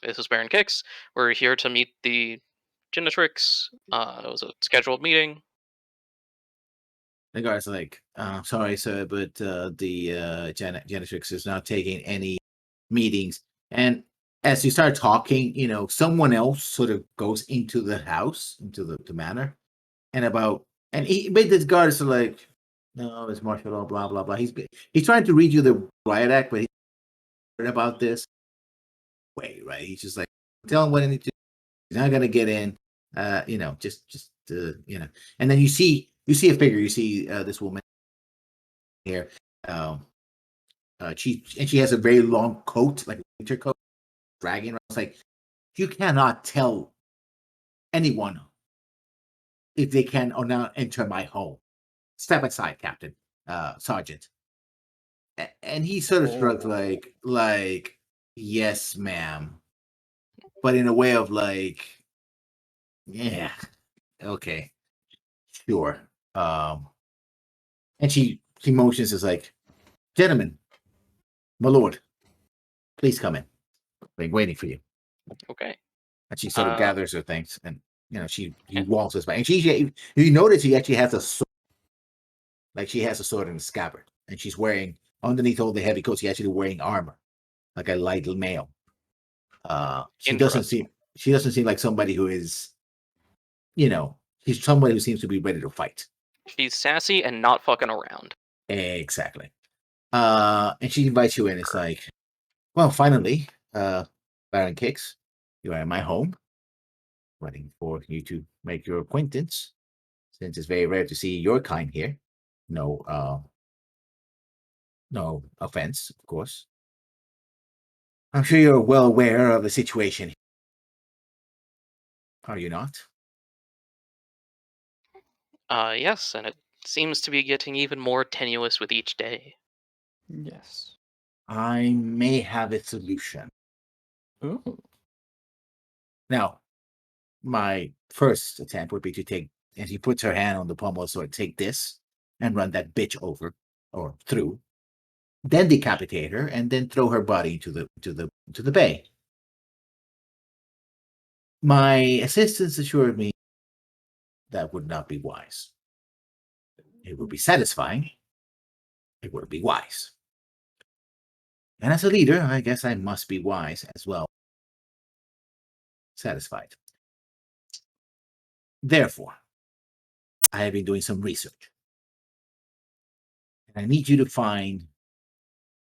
"This is Baron Kicks. We're here to meet the Genetrix. It was a scheduled meeting." The guy's like, sorry, sir, but the Genetrix is not taking any meetings. And as you start talking, someone else sort of goes into the house, into the manor, and he made this guard is like, no, it's martial law, blah blah blah. He's trying to read you the riot act, but he's heard about this way, right? He's just like, tell him what he needs to do. He's not gonna get in, just and then you see a figure. You see this woman here. She has a very long coat, like a winter coat, dragging around. It's like you cannot tell anyone if they can or not enter my home. Step aside, Captain, Sergeant. And he sort of shrugs like, yes, ma'am, but in a way of like, yeah, okay, sure. And she motions as like, gentlemen, my lord, please come in. Been waiting for you. Okay. And she sort of gathers her things, and she waltzes back. And you notice she actually has a sword. Like she has a sword in a scabbard, and she's wearing underneath all the heavy coats. She's actually wearing armor, like a light mail. She doesn't seem like somebody who is, she's somebody who seems to be ready to fight. She's sassy and not fucking around. Exactly. And she invites you in. It's like, well, finally, Baron Kicks, you are in my home. Waiting for you to make your acquaintance, since it's very rare to see your kind here. No offense, of course. I'm sure you're well aware of the situation. Are you not? Yes, and it seems to be getting even more tenuous with each day. Yes. I may have a solution. Ooh. Now, my first attempt would be to take, and she puts her hand on the pommel of the sword, take this and run that bitch over or through, then decapitate her, and then throw her body into the bay. My assistants assured me that would not be wise. It would be satisfying. It would be wise. And as a leader, I guess I must be wise as well. Satisfied. Therefore, I have been doing some research. And I need you to find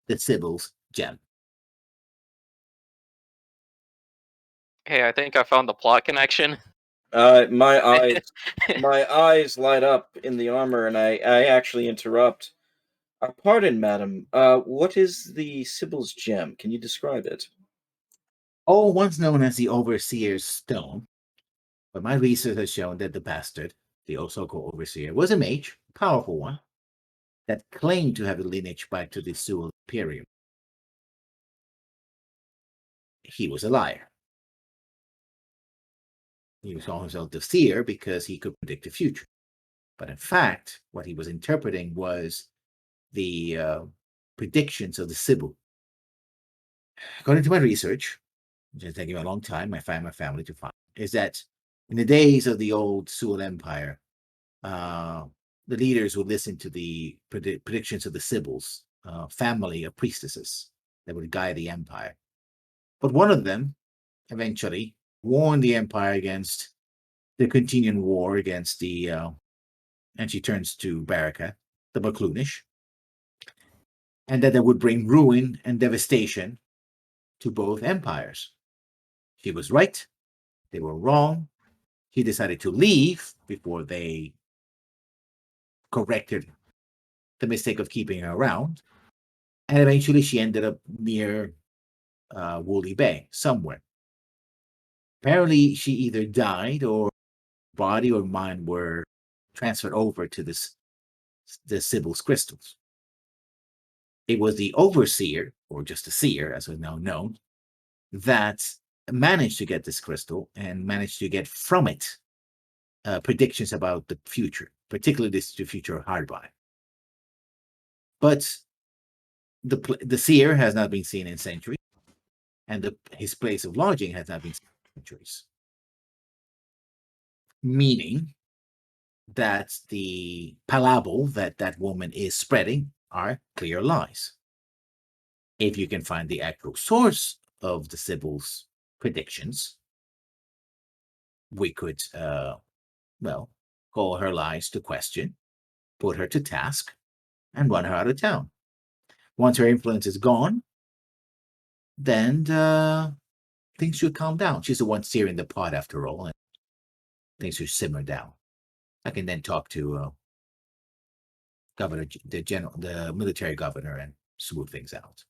the Sybil's gem. Hey, I think I found the plot connection. My eyes light up in the armor, and I actually interrupt. Pardon, madam. What is the Sybil's gem? Can you describe it? Oh, once known as the Overseer's Stone, but my research has shown that the bastard, the so-called Overseer, was a mage, a powerful one, that claimed to have a lineage back to the Sewell Imperium. He was a liar. He called himself the Seer because he could predict the future. But in fact, what he was interpreting was the predictions of the Sybil. According to my research, which has taken me a long time, I find my family to find, is that in the days of the old Sewell Empire, the leaders would listen to the predictions of the Sybils, family of priestesses that would guide the empire. But one of them eventually warned the empire against the continuing war against the, and she turns to Baraka, the Bakloonish, and that would bring ruin and devastation to both empires. She was right. They were wrong. He decided to leave before they corrected the mistake of keeping her around. And eventually she ended up near Woolly Bay, somewhere. Apparently she either died or body or mind were transferred over to the Sybil's crystals. It was the Overseer, or just a seer, as is now known, that managed to get this crystal and managed to get from it predictions about the future, particularly the future hard by. But the seer has not been seen in centuries, and his place of lodging has not been seen in centuries. Meaning that the palabel that woman is spreading are clear lies. If you can find the actual source of the Sybil's predictions, we could, call her lies to question, put her to task, and run her out of town. Once her influence is gone, then things should calm down. She's the one steering the pot, after all, and things should simmer down. I can then talk to the military governor, and smooth things out.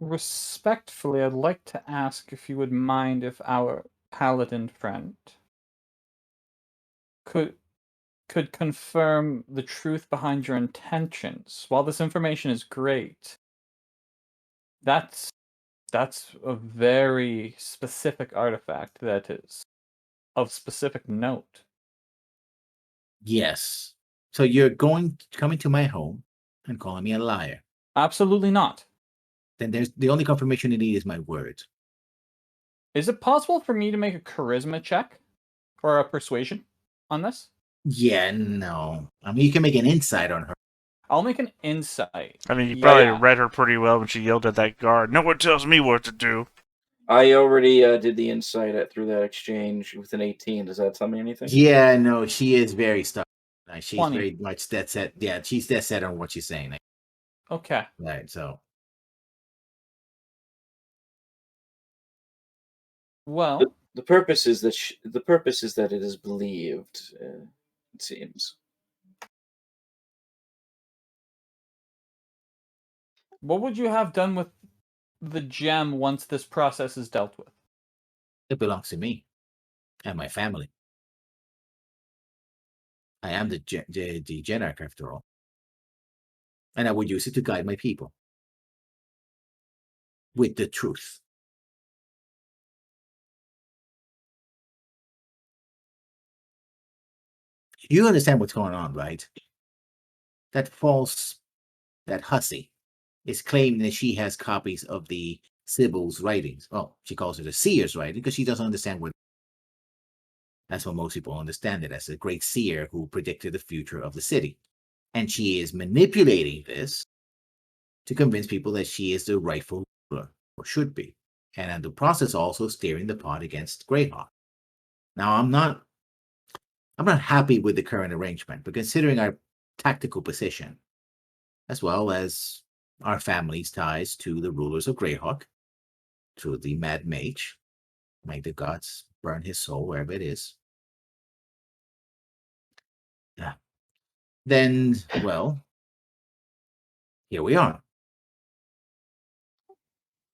Respectfully, I'd like to ask if you would mind if our paladin friend could confirm the truth behind your intentions. While this information is great, that's a very specific artifact that is of specific note. Yes. So you're coming to my home and calling me a liar. Absolutely not. Then there's the only confirmation you need is my word. Is it possible for me to make a charisma check or a persuasion on this? Yeah, no. I mean, you can make an insight on her. I'll make an insight. I mean, you probably read her pretty well when she yelled at that guard. No one tells me what to do. I already did the insight through that exchange with an 18. Does that tell me anything? Yeah, no, she is very stubborn. She's 20. very much dead set. Yeah, she's dead set on what she's saying. Okay. Right, so. Well, the purpose is that it is believed. It seems. what would you have done with the gem once this process is dealt with? It belongs to me and my family. I am the Genarch, after all. And I would use it to guide my people with the truth. You understand what's going on, right? That hussy is claiming that she has copies of the Sybil's writings. Well, she calls it a seer's writing because she doesn't understand what. That's what most people understand it as, a great seer who predicted the future of the city. And she is manipulating this to convince people that she is the rightful ruler, or should be. And in the process also steering the pot against Greyhawk. Now I'm not happy with the current arrangement, but considering our tactical position, as well as our family's ties to the rulers of Greyhawk, to the Mad Mage, may the gods burn his soul wherever it is. Yeah. Then, well, here we are.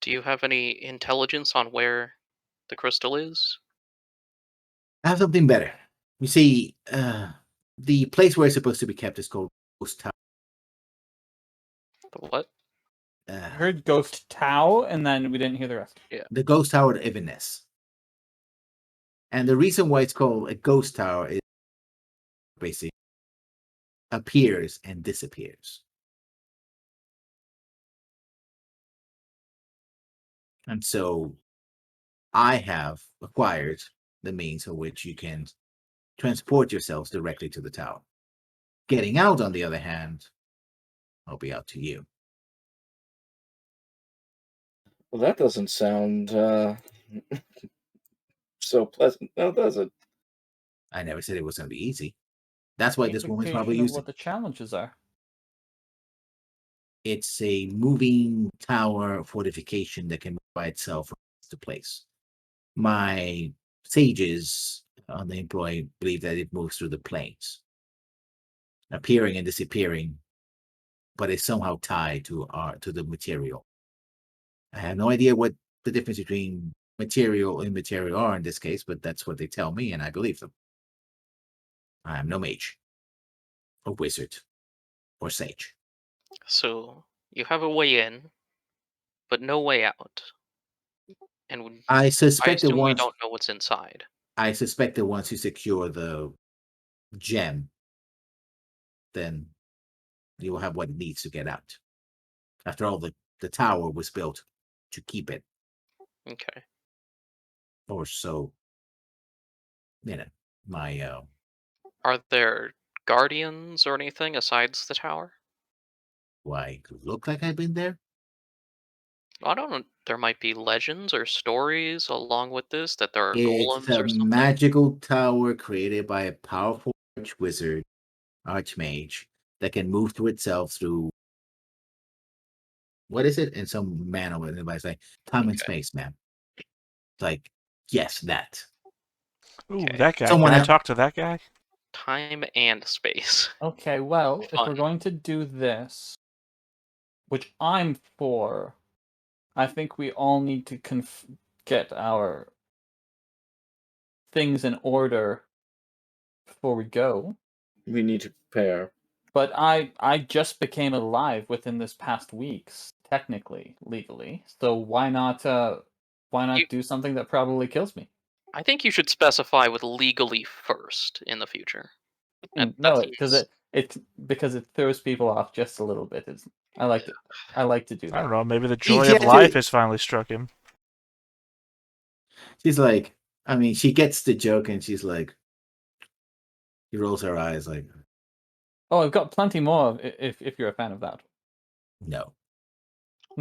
Do you have any intelligence on where the crystal is? I have something better. You see, the place where it's supposed to be kept is called Ghost Tower. The what? I heard Ghost Tau, and then we didn't hear the rest. Yeah. The Ghost Tower of Evenness. And the reason why it's called a ghost tower is basically appears and disappears. And so I have acquired the means of which you can transport yourselves directly to the tower. Getting out, on the other hand, will be up to you. Well, that doesn't sound so pleasant, now does it? I never said it was going to be easy. That's why this woman's probably Indication of using. what the challenges are. It's a moving tower fortification that can move by itself from place to place. My sages on the employ believe that it moves through the planes, appearing and disappearing, but it's somehow tied to the material. I have no idea what the difference between material and immaterial are in this case, but that's what they tell me, and I believe them. I am no mage, or wizard, or sage. So you have a way in, but no way out. And I I suspect that assume we once don't know what's inside. you secure the gem, then you will have what it needs to get out. After all, the tower was built to keep it, Okay. or so, my Are there guardians or anything asides the tower? do I look like I've been there? I don't know. There might be legends or stories along with this that there are It's golems a or something. magical tower created by a powerful archwizard, archmage, that can move through itself through, what is it? In some manner, when everybody's like, time and space, man. It's like, yes, that. Ooh, Okay. that guy. Someone Can I else- talk to that guy? Time and space. Okay, well, if we're Fun. going to do this, which I'm for, I think we all need to get our things in order before we go. We need to prepare. But I just became alive within this past weeks, technically, legally. So why not do something that probably kills me? I think you should specify with legally first in the future. And No, that's because it throws people off just a little bit. I like to do that. I don't know. Maybe the She joy of actually- life has finally struck him. She's like, I mean, she gets the joke, and she's like, she rolls her eyes like, Oh, I've got plenty more if you're a fan of that. no.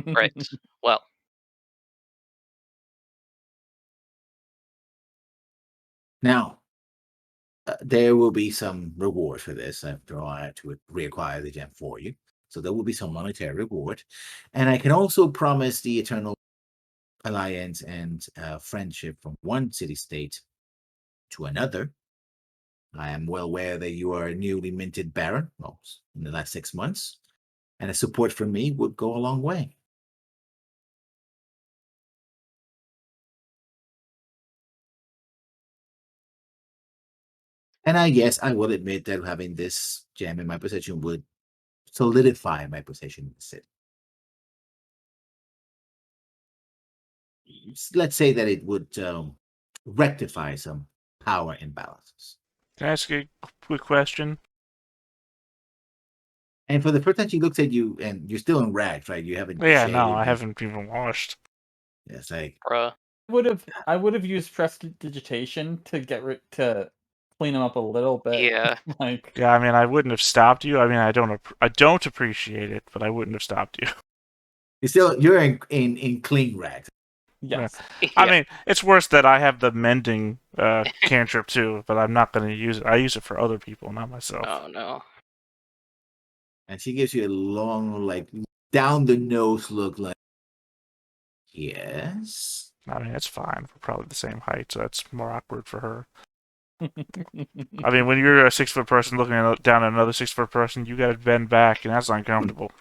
right. Well, Now, there will be some reward for this. After all, I have to reacquire the gem for you. So there will be some monetary reward. And I can also promise the eternal alliance and friendship from one city-state to another. I am well aware that you are a newly minted baron, well, in the last 6 months, and a support from me would go a long way. And yes, I will admit that having this gem in my possession would solidify my position in the city. Let's say that it would rectify some power imbalances. Can I ask a quick question? And for the first time she looks at you, and you're still in rags, right? You haven't Yeah, shaved. no, I haven't even washed. It's like, bruh. I would have used prestidigitation to to clean them up a little bit. Yeah. Like, Yeah, I mean, I wouldn't have stopped you. I mean, I don't appreciate it, but I wouldn't have stopped you. You're in clean rags. yes. I Yeah. mean, it's worse that I have the mending cantrip too, but I'm not going to use it. I use it for other people, not myself. Oh no. And she gives you a long, like, down the nose look, like, yes. I mean, it's fine. We're probably the same height, so that's more awkward for her. I mean, when you're a 6-foot person looking down at another 6-foot person, you got to bend back, and that's uncomfortable.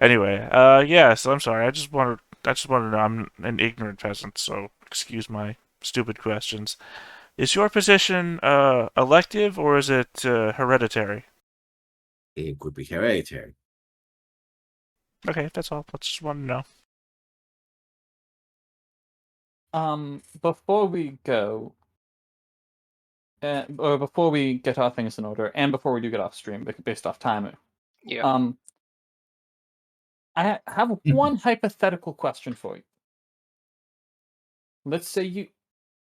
Anyway, yeah. So I'm sorry. I just wanted to know. I'm an ignorant peasant, so excuse my stupid questions. Is your position elective or is it hereditary? It could be hereditary. Okay, that's all. I just want to know. Before we go, or before we get our things in order, and before we do get off stream, based off timing, Yeah. I have one hypothetical question for you. Let's say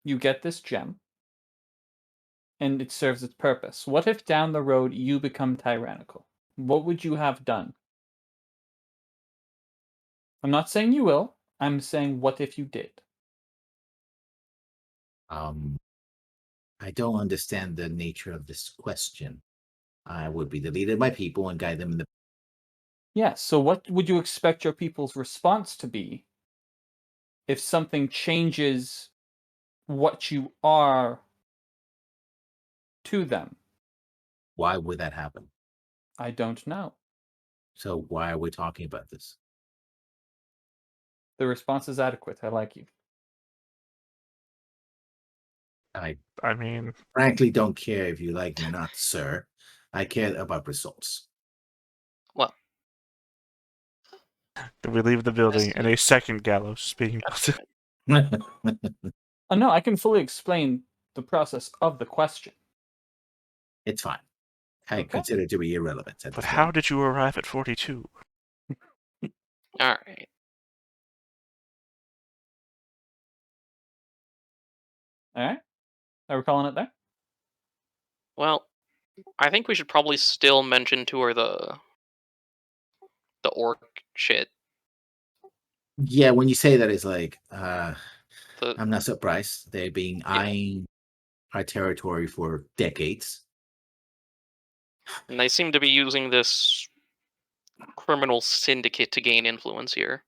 you get this gem, and it serves its purpose. What if down the road you become tyrannical? What would you have done? I'm not saying you will. I'm saying what if you did? I don't understand the nature of this question. I would be the leader of my people and guide them in the. Yes. So what would you expect your people's response to be if something changes what you are to them? Why would that happen? I don't know. So why are we talking about this? The response is adequate. I like you. I mean, Frankly, don't care if you like me or not, sir. I care about results. Well. we leave the building and a second gallows is being built. No, I can fully explain the process of the question. It's fine. I Okay. consider it to be irrelevant. But how did you arrive at 42? All right. All right. Are we calling it there? Well, I think we should probably still mention to her the orc shit. Yeah, when you say that, it's like, The I'm not surprised. They've been eyeing our territory for decades. and they seem to be using this criminal syndicate to gain influence here.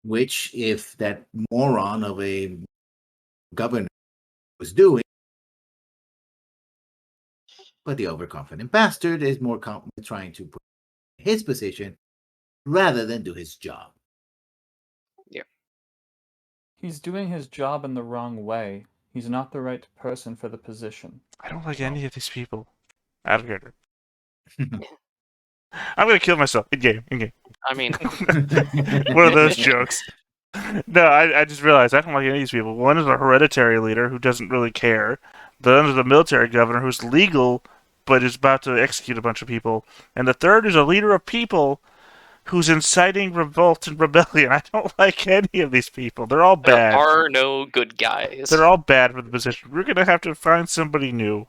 Which, if that moron of a governor was doing, but the overconfident bastard is more trying to put his position rather than do his job. Yeah. He's doing his job in the wrong way. He's not the right person for the position. I don't like any of these people. Alligator. I'm gonna kill myself in game. I mean, one of those jokes. No, I just realized I don't like any of these people. One is a hereditary leader who doesn't really care. The other is a military governor who's legal but is about to execute a bunch of people. And the third is a leader of people who's inciting revolt and rebellion. I don't like any of these people. They're all bad. there are no good guys. They're all bad for the position. We're gonna have to find somebody new,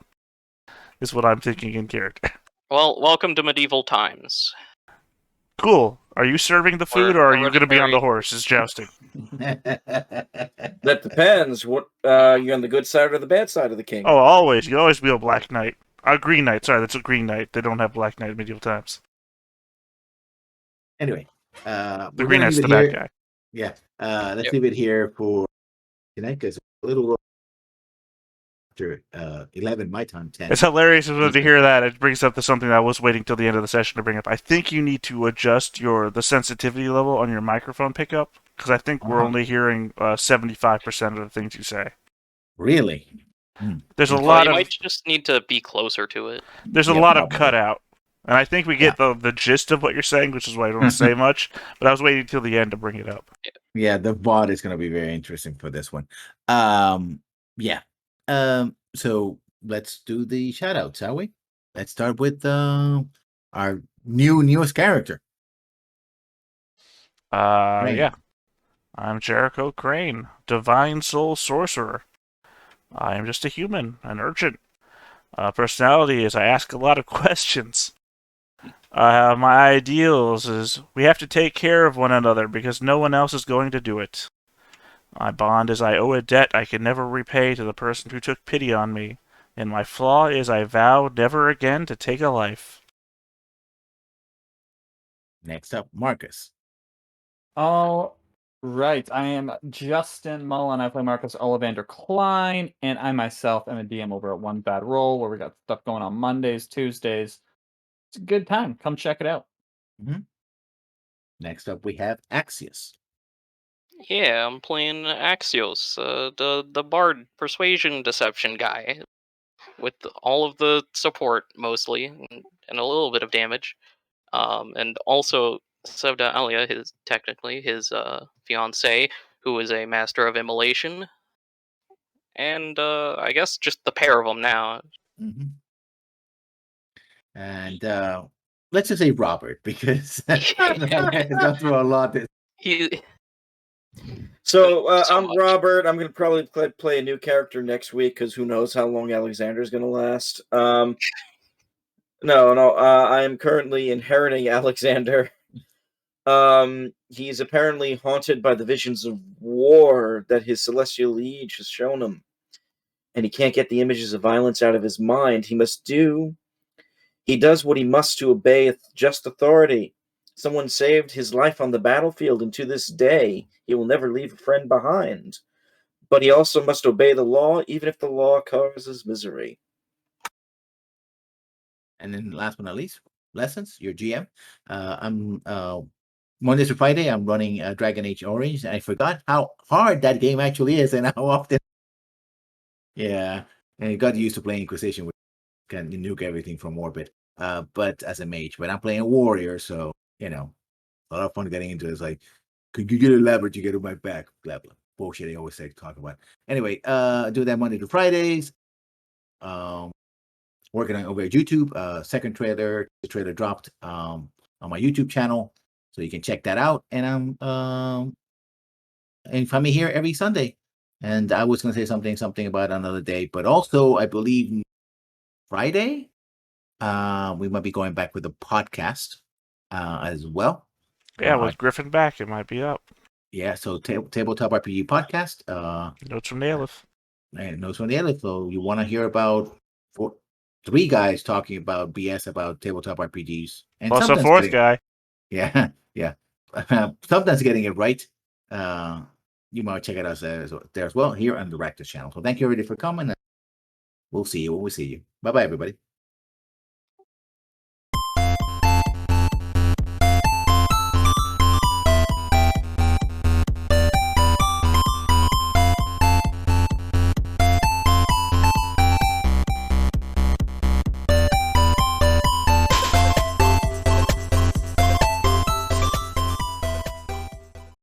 is what I'm thinking in character. Well, welcome to medieval times. Cool. Are you serving the food, or are you going to be on the hereditary. horses jousting? That depends. What you're on the good side or the bad side of the king? Oh, always. You always be a black knight. Green knight. Sorry, that's a green knight. They don't have black knight in medieval times. Anyway, The green knight's the bad guy. Yeah, let's leave it here for tonight because a little after 11 my time, 10. It's hilarious to hear that. It brings up to something that I was waiting till the end of the session to bring up. I think you need to adjust the sensitivity level on your microphone pickup because I think we're only hearing 75% of the things you say. Really? There's a Well, lot you of. might just need to be closer to it. There's a lot of cutout. And I think we get the gist of what you're saying, which is why I don't say much. But I was waiting till the end to bring it up. Yeah, the VOD is going to be very interesting for this one. Yeah. So let's do the shout outs, shall we? Let's start with our newest character. Yeah. I'm Jericho Crane, Divine Soul Sorcerer. I am just a human, an urchin. Personality is I ask a lot of questions. My ideals is we have to take care of one another because no one else is going to do it. My bond is I owe a debt I can never repay to the person who took pity on me. And my flaw is I vow never again to take a life. Next up, Marcus. All right. I am Justin Mullen. I play Marcus Ollivander Klein, and I myself am a DM over at One Bad Roll, where we got stuff going on Mondays, Tuesdays. It's a good time. Come check it out. Next up, we have Axius. Yeah, I'm playing Axios, the bard persuasion deception guy, with all of the support mostly, and a little bit of damage. And also Sevda Alia, his fiance, who is a master of immolation, and I guess just the pair of them now. And let's just say Robert, because go through a lot. So So I'm much. Robert. I'm going to probably play a new character next week because who knows how long Alexander's going to last. No. I am currently inheriting Alexander. He's apparently haunted by the visions of war that his celestial liege has shown him, and he can't get the images of violence out of his mind. He does what he must to obey just authority. Someone saved his life on the battlefield, and to this day, he will never leave a friend behind. But he also must obey the law, even if the law causes misery. And then last but not least, Lessons, your GM. I'm Monday to Friday, I'm running Dragon Age Orange, and I forgot how hard that game actually is and how often. Yeah, and I got used to playing Inquisition, which can nuke everything from orbit. But as a mage, but I'm playing a warrior, so a lot of fun getting into it. It's like, could you get a leverage? You get on my back, blah blah bullshit. I always say to talk about. Anyway, do that Monday to Fridays. Working on over at YouTube. Second trailer, the trailer dropped on my YouTube channel, so you can check that out. And and find me here every Sunday. And I was going to say something about another day, but also I believe Friday, we might be going back with a podcast as well. Yeah, with Griffin back, it might be up. Yeah, so Tabletop RPG podcast. Notes from the Aleph. And Notes from the Aleph. So you want to hear about three guys talking about BS about tabletop RPGs, and plus a fourth guy. Yeah. Sometimes getting it right. You might check it out there as well here on the Rectus channel. So thank you everybody for coming. We'll see you when we see you. Bye bye, everybody.